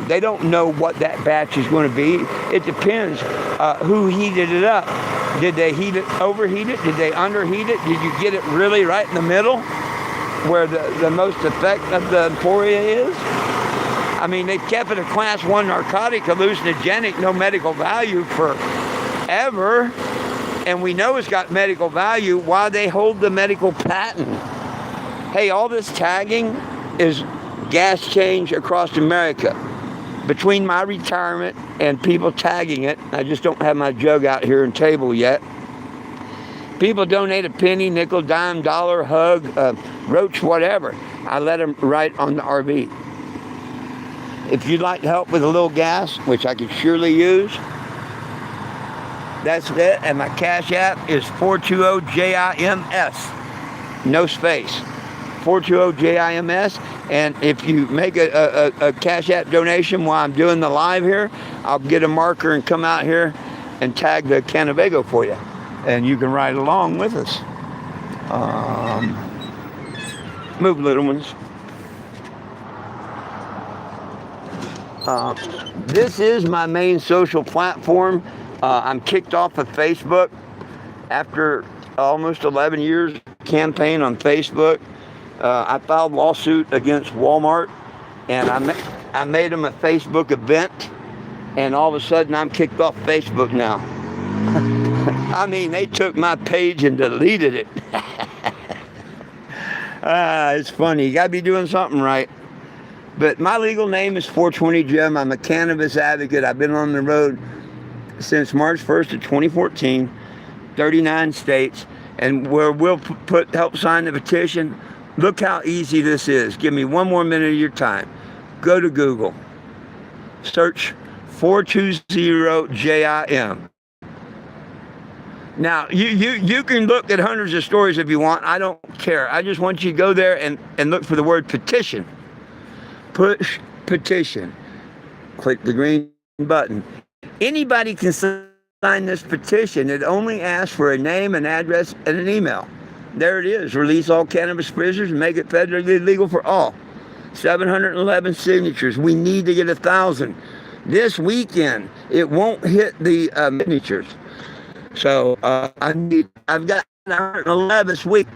They don't know what that batch is going to be. It depends who heated it up. Did they overheat it? Did they underheat it? Did you get it really right in the middle where the most effect of the euphoria is? I mean, they've kept it a class 1 narcotic, hallucinogenic, no medical value forever. And we know it's got medical value. Why they hold the medical patent? Hey, all this tagging is gas change across America. Between my retirement and people tagging it, I just don't have my jug out here and table yet. People donate a penny, nickel, dime, dollar, hug, roach, whatever. I let them write on the RV. If you'd like help with a little gas, which I could surely use, that's it. And my Cash App is 420-JIMS. No space. 420-JIMS. And if you make a Cash App donation while I'm doing the live here, I'll get a marker and come out here and tag the Cannebago for you. And you can ride along with us. Move, little ones. This is my main social platform. I'm kicked off of Facebook after almost 11 years campaign on Facebook. I filed a lawsuit against Walmart, and I made them a Facebook event, and all of a sudden I'm kicked off Facebook now. I mean, they took my page and deleted it. It's funny. You got to be doing something right. But my legal name is 420 Jim. I'm a cannabis advocate. I've been on the road since March 1st of 2014, 39 states, and where we'll help sign the petition. Look how easy this is. Give me one more minute of your time. Go to Google. Search 420-JIM. Now, you can look at hundreds of stories if you want. I don't care. I just want you to go there and look for the word petition. Push petition. Click the green button. Anybody can sign this petition. It only asks for a name, an address, and an email. There it is. Release all cannabis prisoners and make it federally legal for all. 711 signatures. We need to get 1,000. This weekend, it won't hit the signatures. So I've got 111 this week.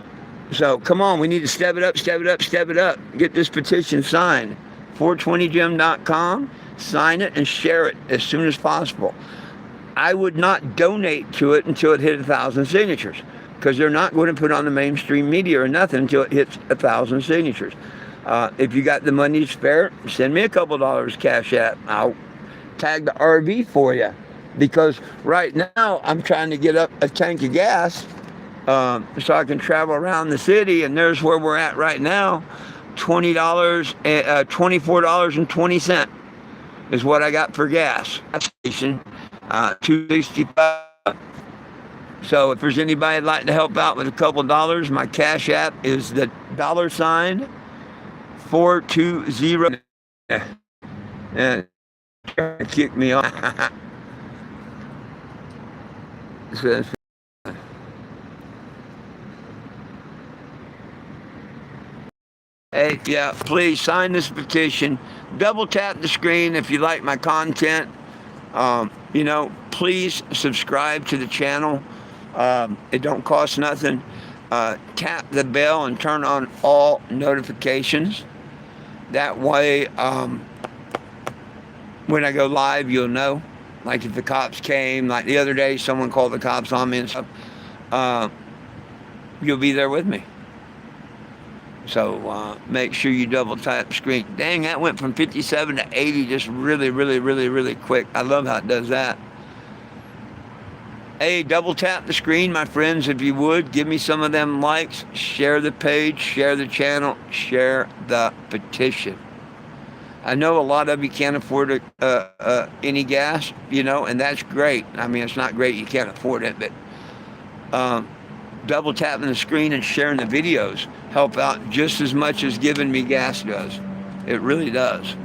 So come on, we need to step it up, step it up, step it up. Get this petition signed. 420gym.com. Sign it and share it as soon as possible. I would not donate to it until it hit 1,000 signatures, because they're not going to put on the mainstream media or nothing until it hits 1,000 signatures. If you got the money to spare, send me a couple dollars cash app. I'll tag the RV for you. Because right now I'm trying to get up a tank of gas so I can travel around the city, and there's where we're at right now. $24.20 is what I got for gas. Station, $2.65. So if there's anybody that'd like to help out with a couple dollars, my cash app is the $420. And kick me off. Hey, yeah, please sign this petition. Double tap the screen if you like my content. Please subscribe to the channel. It don't cost nothing. Tap the bell and turn on all notifications. That way, when I go live, you'll know. Like if the cops came, like the other day, someone called the cops on me and stuff. You'll be there with me. So make sure you double tap the screen. Dang, that went from 57 to 80 just really, really, really, really quick. I love how it does that. Hey, double tap the screen, my friends, if you would. Give me some of them likes. Share the page, share the channel, share the petition. I know a lot of you can't afford any gas, and that's great. I mean, it's not great you can't afford it, but double tapping the screen and sharing the videos help out just as much as giving me gas does. It really does.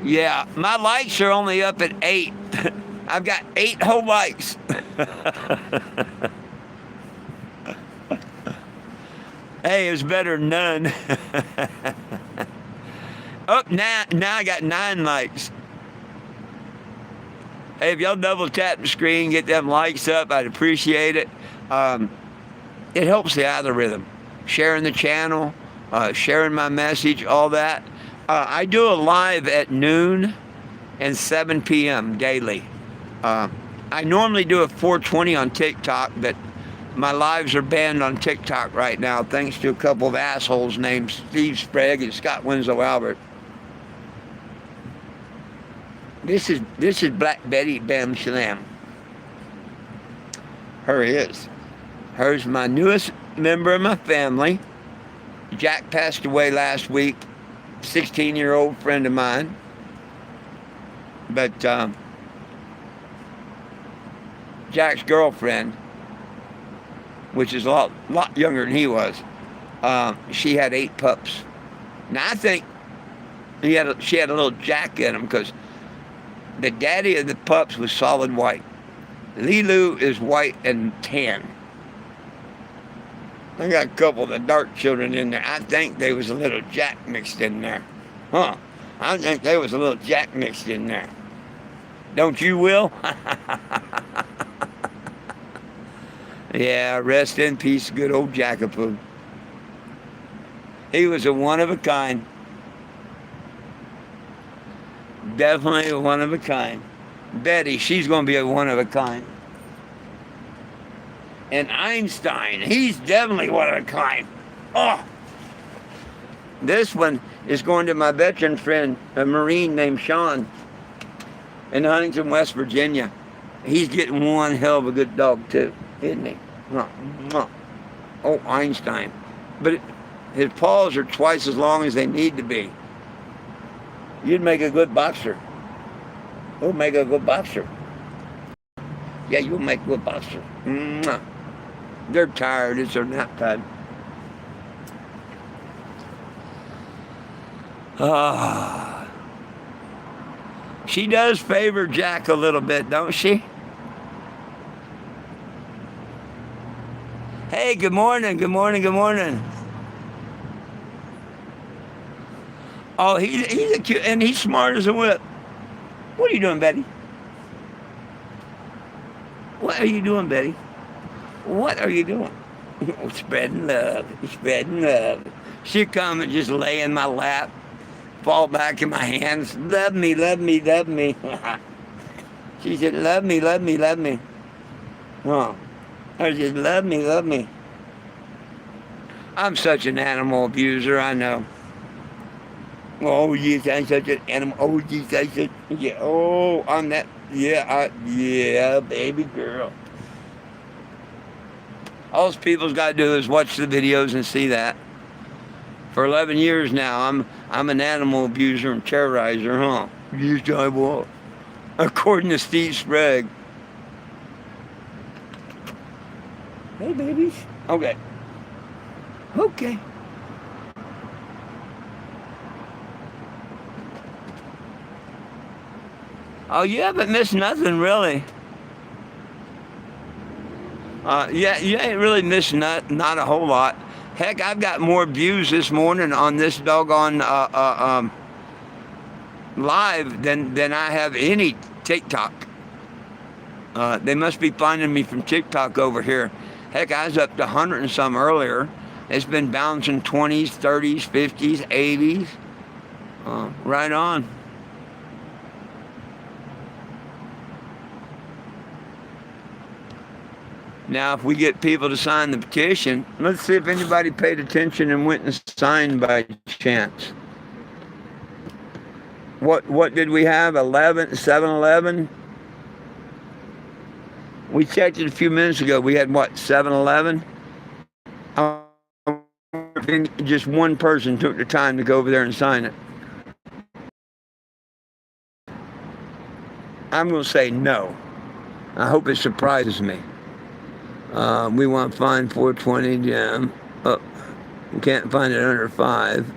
Yeah, my likes are only up at 8. I've got 8 whole likes. Hey, it's better than none. Oh, now I got 9 likes. Hey, if y'all double tap the screen, get them likes up, I'd appreciate it. It helps the algorithm. Sharing the channel, sharing my message, all that. I do a live at noon and 7 p.m. daily. I normally do a 420 on TikTok, but my lives are banned on TikTok right now, thanks to a couple of assholes named Steve Sprague and Scott Winslow Albert. This is Black Betty Bam Slam. Her is. Her's my newest member of my family. Jack passed away last week. 16-year-old friend of mine. But Jack's girlfriend, which is a lot younger than he was, she had 8 pups. Now I think she had a little Jack in him, because the daddy of the pups was solid white. Lilu is white and tan. I got a couple of the dark children in there. I think there was a little Jack mixed in there. I think there was a little Jack mixed in there. Don't you, Will? Yeah, rest in peace, good old Jackapoo. He was a one of a kind. Definitely a one of a kind. Betty, she's going to be a one of a kind. And Einstein, he's definitely one of a kind. Oh! This one is going to my veteran friend, a Marine named Sean, in Huntington, West Virginia. He's getting one hell of a good dog, too, isn't he? Oh, Einstein. But his paws are twice as long as they need to be. You'd make a good boxer. You'll make a good boxer. Yeah, you'll make a good boxer. They're tired. It's their nap time. She does favor Jack a little bit, don't she? Hey, good morning, good morning, good morning. Oh, he's a cute, and he's smart as a whip. What are you doing, Betty? What are you doing, Betty? What are you doing? Spreading love, spreading love. She'd come and just lay in my lap, fall back in my hands. Love me, love me, love me. She said, love me, love me, love me. I just love me, love me. I'm such an animal abuser, I know. Oh, yes, I'm such an animal. Oh, yes, I said, yeah, oh, I'm that, yeah, baby girl. All those people's got to do is watch the videos and see that. For 11 years now, I'm an animal abuser and terrorizer, huh? Yes, I was. According to Steve Sprague. Hey, babies. Okay. Okay. Oh, you haven't missed nothing, really. Yeah, you ain't really missed not a whole lot. Heck, I've got more views this morning on this doggone live than I have any TikTok. They must be finding me from TikTok over here. Heck, I was up to 100 and some earlier. It's been bouncing 20s, 30s, 50s, 80s. Right on. Now, if we get people to sign the petition, let's see if anybody paid attention and went and signed by chance. What did we have? 7-Eleven? We checked it a few minutes ago. We had what, 7-Eleven? Just one person took the time to go over there and sign it. I'm going to say no. I hope it surprises me. We want to find 420 jam. Oh, we can't find it under 5.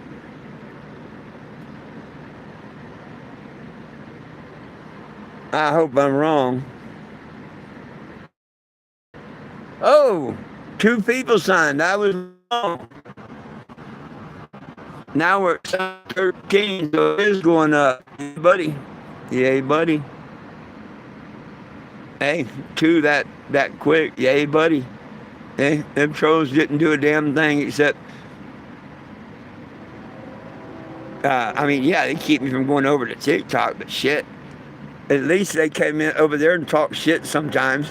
I hope I'm wrong. Oh, 2 people signed. I was wrong. Now we're at 13, so it is going up. Hey, buddy. Yay, buddy. Hey, 2 that quick. Yay, buddy. Hey, them trolls didn't do a damn thing except, I mean, yeah, they keep me from going over to TikTok, but shit. At least they came in over there and talked shit sometimes.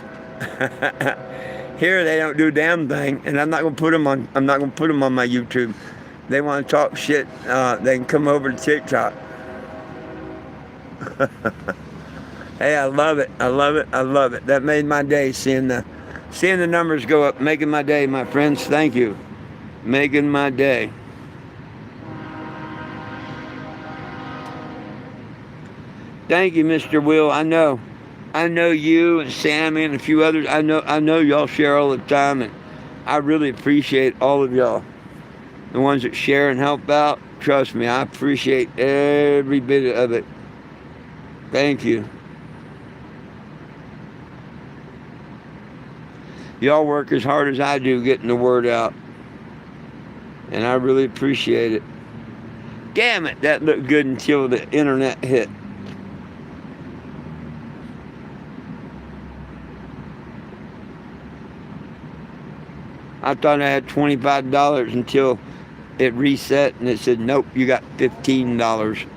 Here they don't do a damn thing, and I'm not gonna put them on my YouTube. They want to talk shit, they can come over to TikTok. Hey, I love it. I love it. I love it. That made my day, seeing the numbers go up, making my day, my friends. Thank you. Making my day. Thank you, Mr. Will. I know you and Sammy and a few others. I know y'all share all the time, and I really appreciate all of y'all. The ones that share and help out. Trust me, I appreciate every bit of it. Thank you. Y'all work as hard as I do getting the word out. And I really appreciate it. Damn it, that looked good until the internet hit. I thought I had $25 until it reset and it said, nope, you got $15.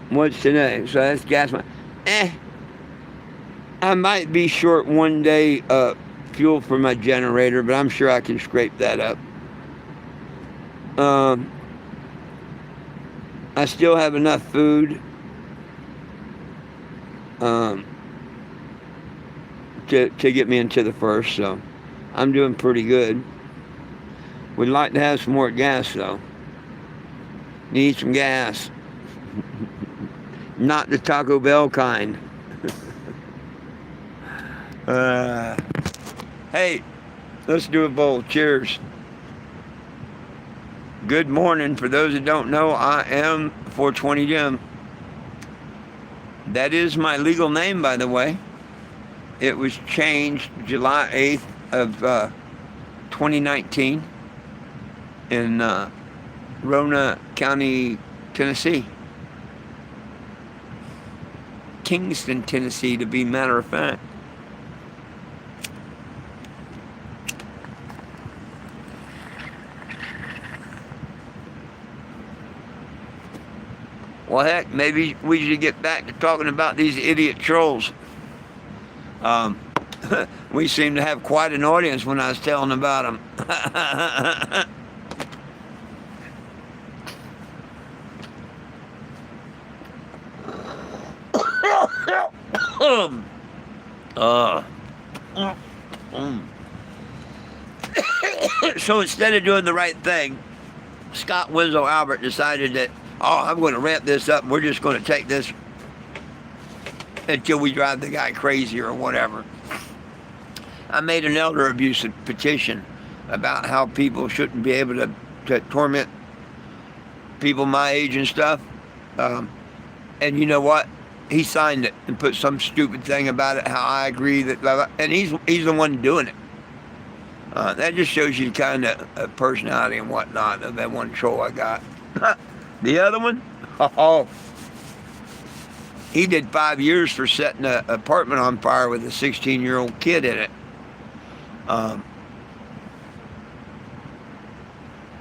What's today? So that's gas money. I might be short one day fuel for my generator, but I'm sure I can scrape that up. I still have enough food to get me into the first, so I'm doing pretty good. Would like to have some more gas, though. Need some gas. Not the Taco Bell kind. Hey, let's do a bowl. Cheers. Good morning. For those that don't know, I am 420 Jim. That is my legal name, by the way. It was changed July 8th of 2019 in Roanoke County, Tennessee. Kingston, Tennessee, to be matter of fact. Well, heck, maybe we should get back to talking about these idiot trolls. We seemed to have quite an audience when I was telling about them. So instead of doing the right thing, Scott Winslow Albert decided that, I'm going to ramp this up. We're just going to take this until we drive the guy crazy or whatever. I made an elder abuse petition about how people shouldn't be able to torment people my age and stuff. And you know what? He signed it and put some stupid thing about it, how I agree that, blah, blah, and he's the one doing it. That just shows you the kind of personality and whatnot of that one troll I got. The other one, he did 5 years for setting an apartment on fire with a 16-year-old kid in it.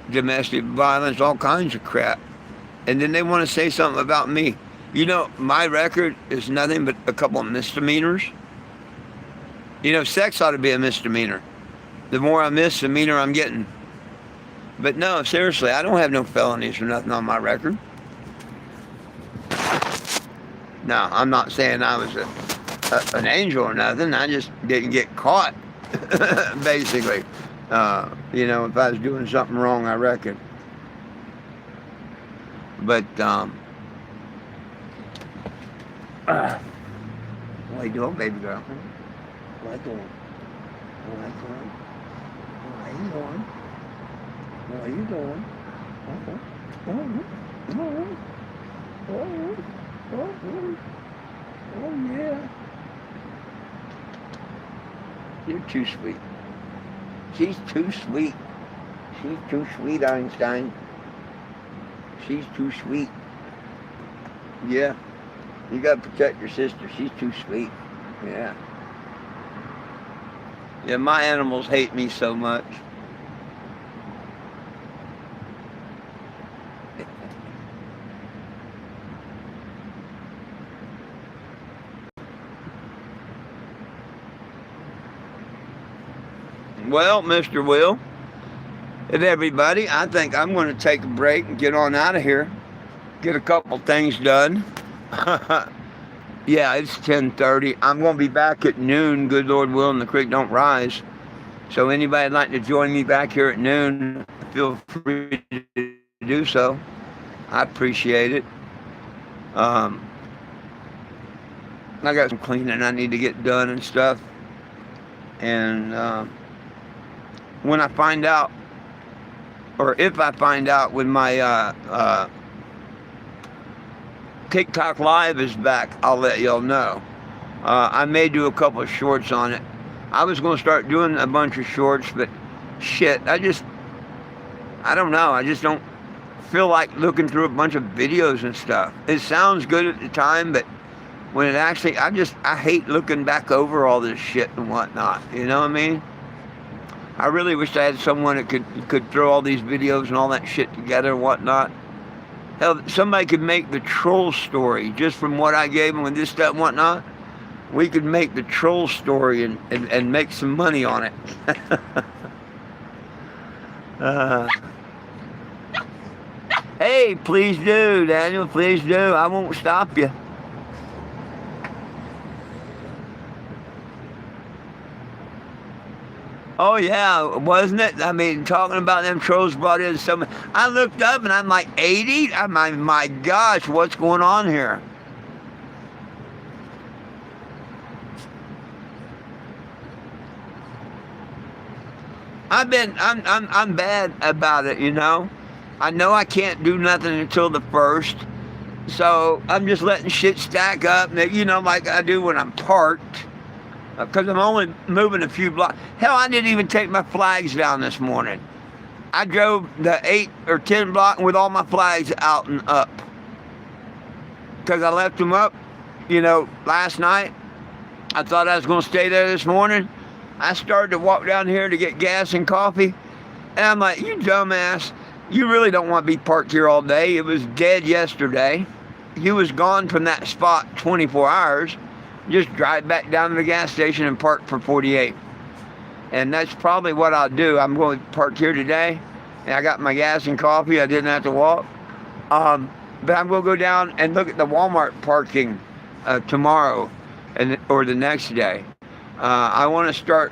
Domestic violence, all kinds of crap. And then they want to say something about me. You know, my record is nothing but a couple of misdemeanors. You know, sex ought to be a misdemeanor. The more I miss, the meaner I'm getting. But no, seriously, I don't have no felonies or nothing on my record. No, I'm not saying I was an angel or nothing. I just didn't get caught, basically. You know, if I was doing something wrong, I reckon. But, what are you doing, baby girl? What are you doing? What are you doing? What are you doing? What are you doing? Oh, yeah. You're too sweet. She's too sweet. She's too sweet, Einstein. She's too sweet. Yeah. You gotta protect your sister. She's too sweet. Yeah. Yeah, my animals hate me so much. Well, Mr. Will and everybody, I think I'm going to take a break and get on out of here. Get a couple things done. Yeah, it's 10:30. I'm going to be back at noon, good Lord willing, the creek don't rise. So anybody would like to join me back here at noon, feel free to do so. I appreciate it. I got some cleaning I need to get done and stuff. And when I find out, or if I find out when my TikTok Live is back, I'll let y'all know. I may do a couple of shorts on it. I was going to start doing a bunch of shorts, but shit, I don't know. I just don't feel like looking through a bunch of videos and stuff. It sounds good at the time, but when it actually, I hate looking back over all this shit and whatnot. You know what I mean? I really wish I had someone that could throw all these videos and all that shit together and whatnot. Hell, somebody could make the troll story just from what I gave them with this, that, and whatnot. We could make the troll story and make some money on it. Hey, please do, Daniel, please do. I won't stop you. Oh, yeah, wasn't it? I mean, talking about them trolls brought in some... I looked up and I'm like, 80? I'm like, my gosh, what's going on here? I'm bad about it, you know? I know I can't do nothing until the 1st. So I'm just letting shit stack up, you know, like I do when I'm parked. Because I'm only moving a few blocks. Hell, I didn't even take my flags down this morning. I drove the 8 or 10 block with all my flags out and up. Because I left them up, you know, last night. I thought I was going to stay there this morning. I started to walk down here to get gas and coffee. And I'm like, you dumbass. You really don't want to be parked here all day. It was dead yesterday. You was gone from that spot 24 hours. just drive back down to the gas station and park for 48. And that's probably what I'll do. I'm going to park here today, and I got my gas and coffee. I didn't have to walk. But I'm going to go down and look at the Walmart parking tomorrow or the next day. I want to start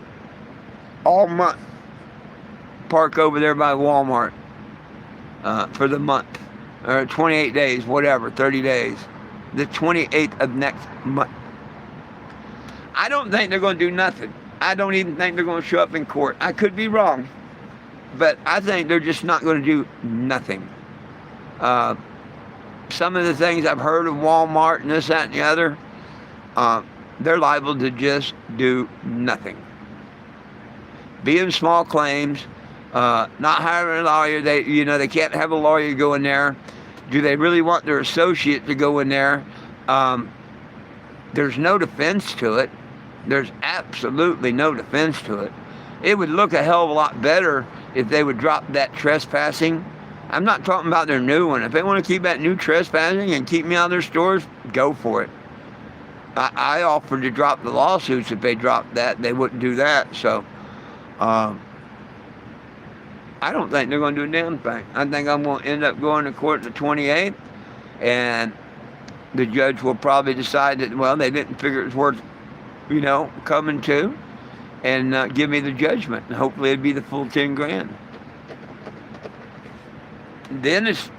all month, park over there by Walmart for the month, or 28 days, whatever, 30 days. The 28th of next month. I don't think they're going to do nothing. I don't even think they're going to show up in court. I could be wrong, but I think they're just not going to do nothing. Some of the things I've heard of Walmart and this, that, and the other, they're liable to just do nothing. Being small claims, not hiring a lawyer. They can't have a lawyer go in there. Do they really want their associate to go in there? There's no defense to it. There's absolutely no defense to it. It would look a hell of a lot better if they would drop that trespassing. I'm not talking about their new one. If they want to keep that new trespassing and keep me out of their stores, go for it. I offered to drop the lawsuits if they dropped that. They wouldn't do that. So I don't think they're going to do a damn thing. I think I'm going to end up going to court the 28th, and the judge will probably decide that, well, they didn't figure it was worth, coming to, and give me the judgment. And hopefully it'd be the full 10 grand. Then it's,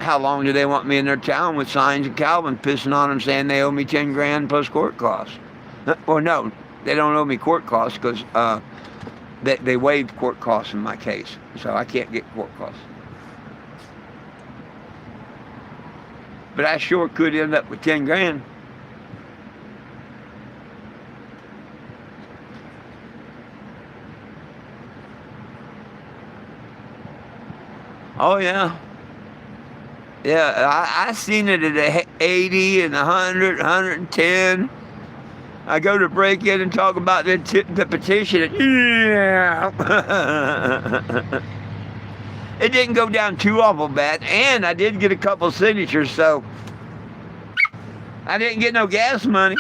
how long do they want me in their town with signs of Calvin pissing on them saying they owe me 10 grand plus court costs? Well, no, they don't owe me court costs because they waived court costs in my case. So I can't get court costs. But I sure could end up with 10 grand. Oh, yeah. Yeah, I seen it at 80 and 100, 110. I go to break in and talk about the petition. And, yeah. It didn't go down too awful bad. And I did get a couple signatures, so I didn't get no gas money.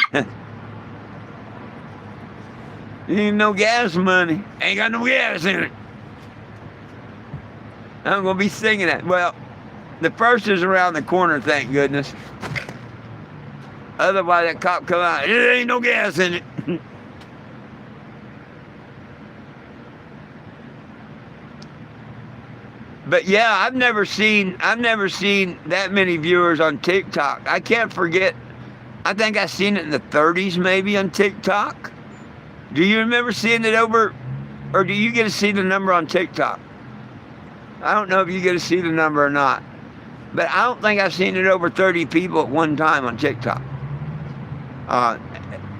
Ain't no gas money. Ain't got no gas in it. I'm going to be singing that. Well, the first is around the corner, thank goodness. Otherwise, that cop come out, there ain't no gas in it. But yeah, I've never seen that many viewers on TikTok. I can't forget. I think I seen it in the 30s maybe on TikTok. Do you remember seeing it over, or do you get to see the number on TikTok? I don't know if you get to see the number or not, but I don't think I've seen it over 30 people at one time on TikTok.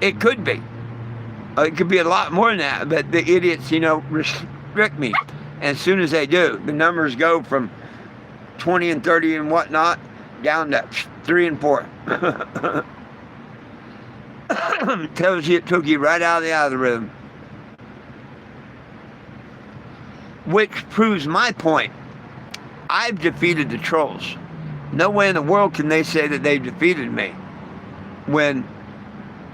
It could be. It could be a lot more than that, but the idiots, restrict me. And as soon as they do, the numbers go from 20 and 30 and whatnot down to 3 and 4. Tells you it took you right out of the algorithm. Which proves my point. I've defeated the trolls. No way in the world can they say that they've defeated me when,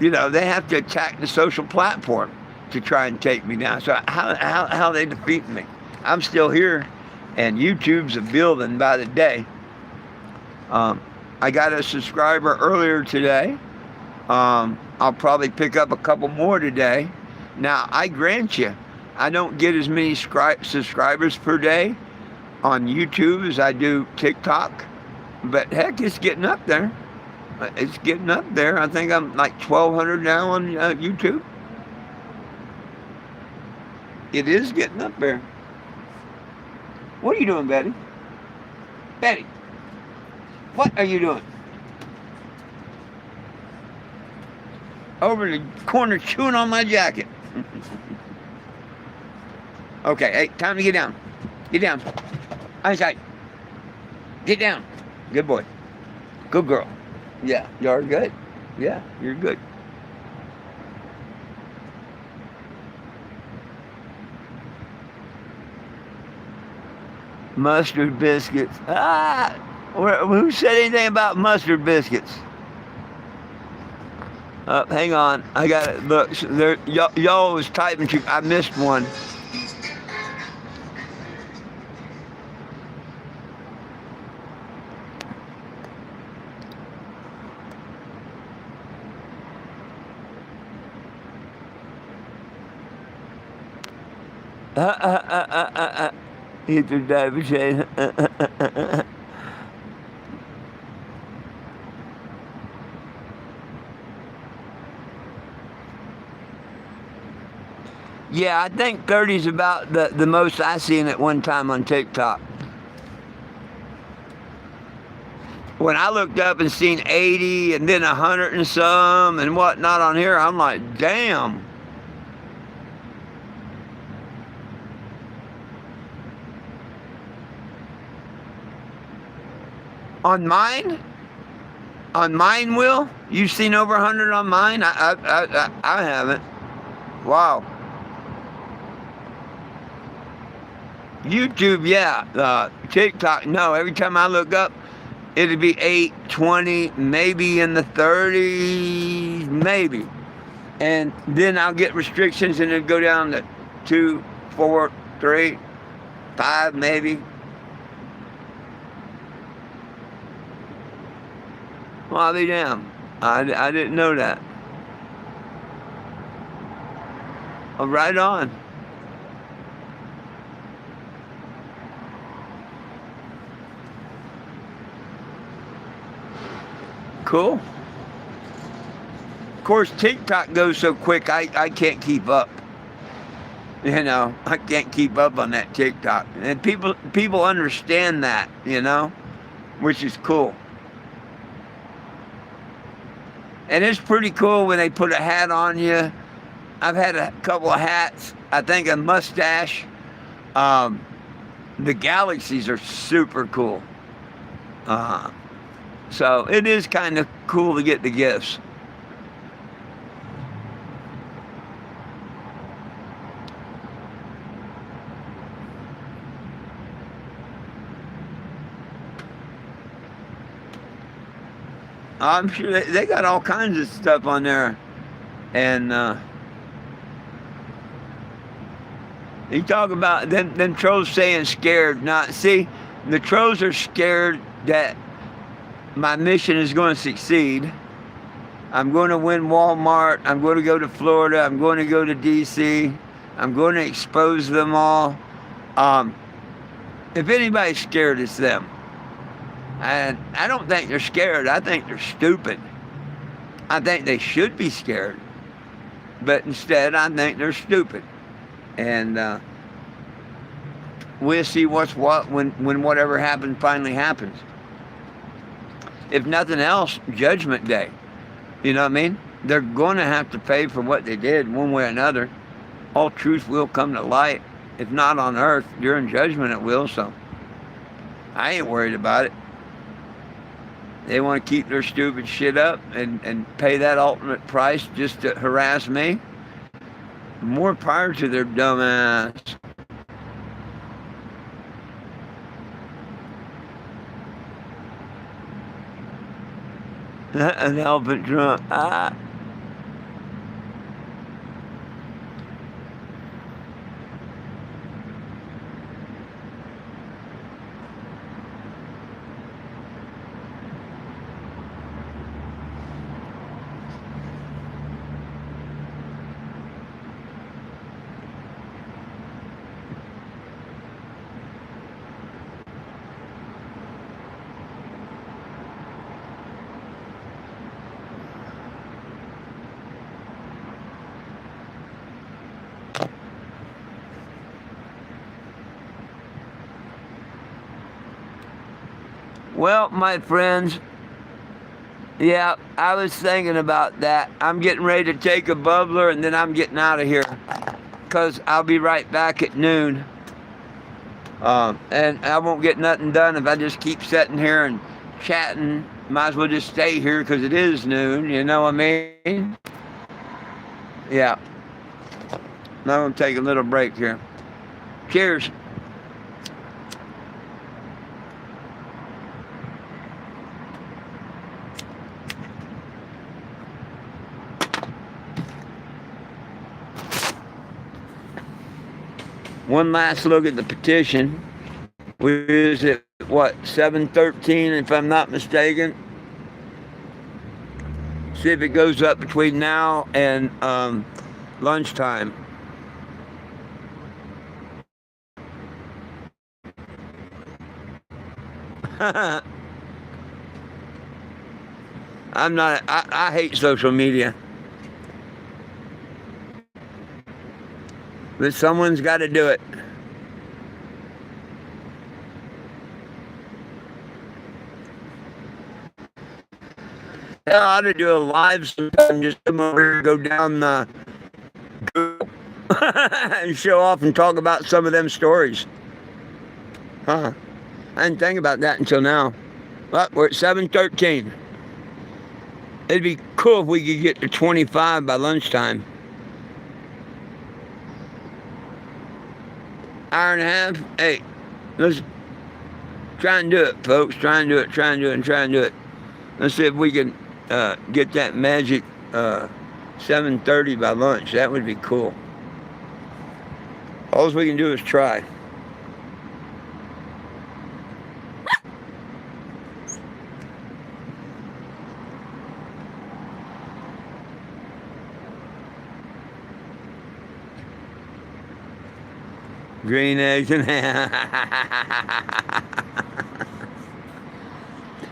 they have to attack the social platform to try and take me down. So how they defeat me? I'm still here, and YouTube's a building by the day. I got a subscriber earlier today. I'll probably pick up a couple more today. Now, I grant you, I don't get as many subscribers per day on YouTube as I do TikTok, but heck, it's getting up there. It's getting up there. I think I'm like 1,200 now on YouTube. It is getting up there. What are you doing, Betty? Betty, what are you doing? Over the corner chewing on my jacket. Okay, hey, time to get down. Get down. Eyesight. Get down. Good boy. Good girl. Yeah, you're good. Yeah, you're good. Mustard biscuits. Who said anything about mustard biscuits? Hang on. I got it. Look, there, y'all was typing. I missed one. Hit the diver chain. Yeah, I think 30 is about the most I seen at one time on TikTok. When I looked up and seen 80 and then 100 and some and whatnot on here, I'm like, damn. On mine? On mine, Will? You've seen over 100 on mine? I haven't. Wow. YouTube, yeah. TikTok, no. Every time I look up, it'd be 8, 20, maybe in the 30s, maybe. And then I'll get restrictions and it'll go down to 2, 4, 3, 5, maybe. Well, I'll be damned. I didn't know that. Oh, right on. Cool. Of course, TikTok goes so quick, I can't keep up. You know, I can't keep up on that TikTok. And people understand that, you know, which is cool. And it's pretty cool when they put a hat on you. I've had a couple of hats. I think a mustache. The galaxies are super cool. So it is kind of cool to get the gifts. I'm sure they got all kinds of stuff on there. And you talk about them trolls saying scared. Not see, the trolls are scared that my mission is going to succeed. I'm going to win Walmart. I'm going to go to Florida. I'm going to go to DC. I'm going to expose them all. If anybody's scared, it's them. And I don't think they're scared. I think they're stupid. I think they should be scared. But instead, I think they're stupid. And we'll see what's what when whatever happens finally happens. If nothing else, Judgment Day. You know what I mean? They're going to have to pay for what they did one way or another. All truth will come to light. If not on earth, during judgment it will. So I ain't worried about it. They want to keep their stupid shit up and pay that ultimate price just to harass me. More power to their dumb ass. An elephant drunk. Well, my friends, yeah, I was thinking about that. I'm getting ready to take a bubbler and then I'm getting out of here because I'll be right back at noon. And I won't get nothing done if I just keep sitting here and chatting. Might as well just stay here because it is noon, you know what I mean? Yeah. Now I'm going to take a little break here. Cheers. one last look at the petition. Is it what, 7:13 if I'm not mistaken? See if it goes up between now and lunchtime. I hate social media. But someone's got to do it. Hell, I ought to do a live sometime, just come over here and go down the Google and show off and talk about some of them stories. I didn't think about that until now. But we're at 7:13. It'd be cool if we could get to 25 by lunchtime. Hour and a half. Hey, let's try and do it, folks. Try and do it. Let's see if we can get that magic 7:30 by lunch. That would be cool. All we can do is try. Green eggs and ham.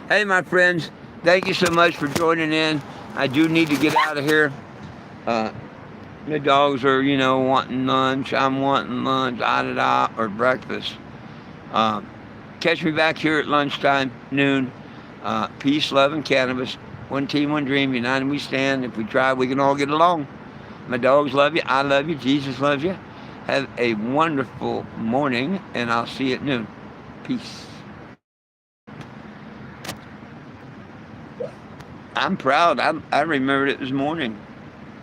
Hey, my friends, thank you so much for joining in. I do need to get out of here. The dogs are, wanting lunch. I'm wanting lunch, or breakfast. Catch me back here at lunchtime, noon. Peace, love, and cannabis. One team, one dream. United we stand. If we try, we can all get along. My dogs love you. I love you. Jesus loves you. Have a wonderful morning, and I'll see you at noon. Peace. I'm proud. I remembered it this morning.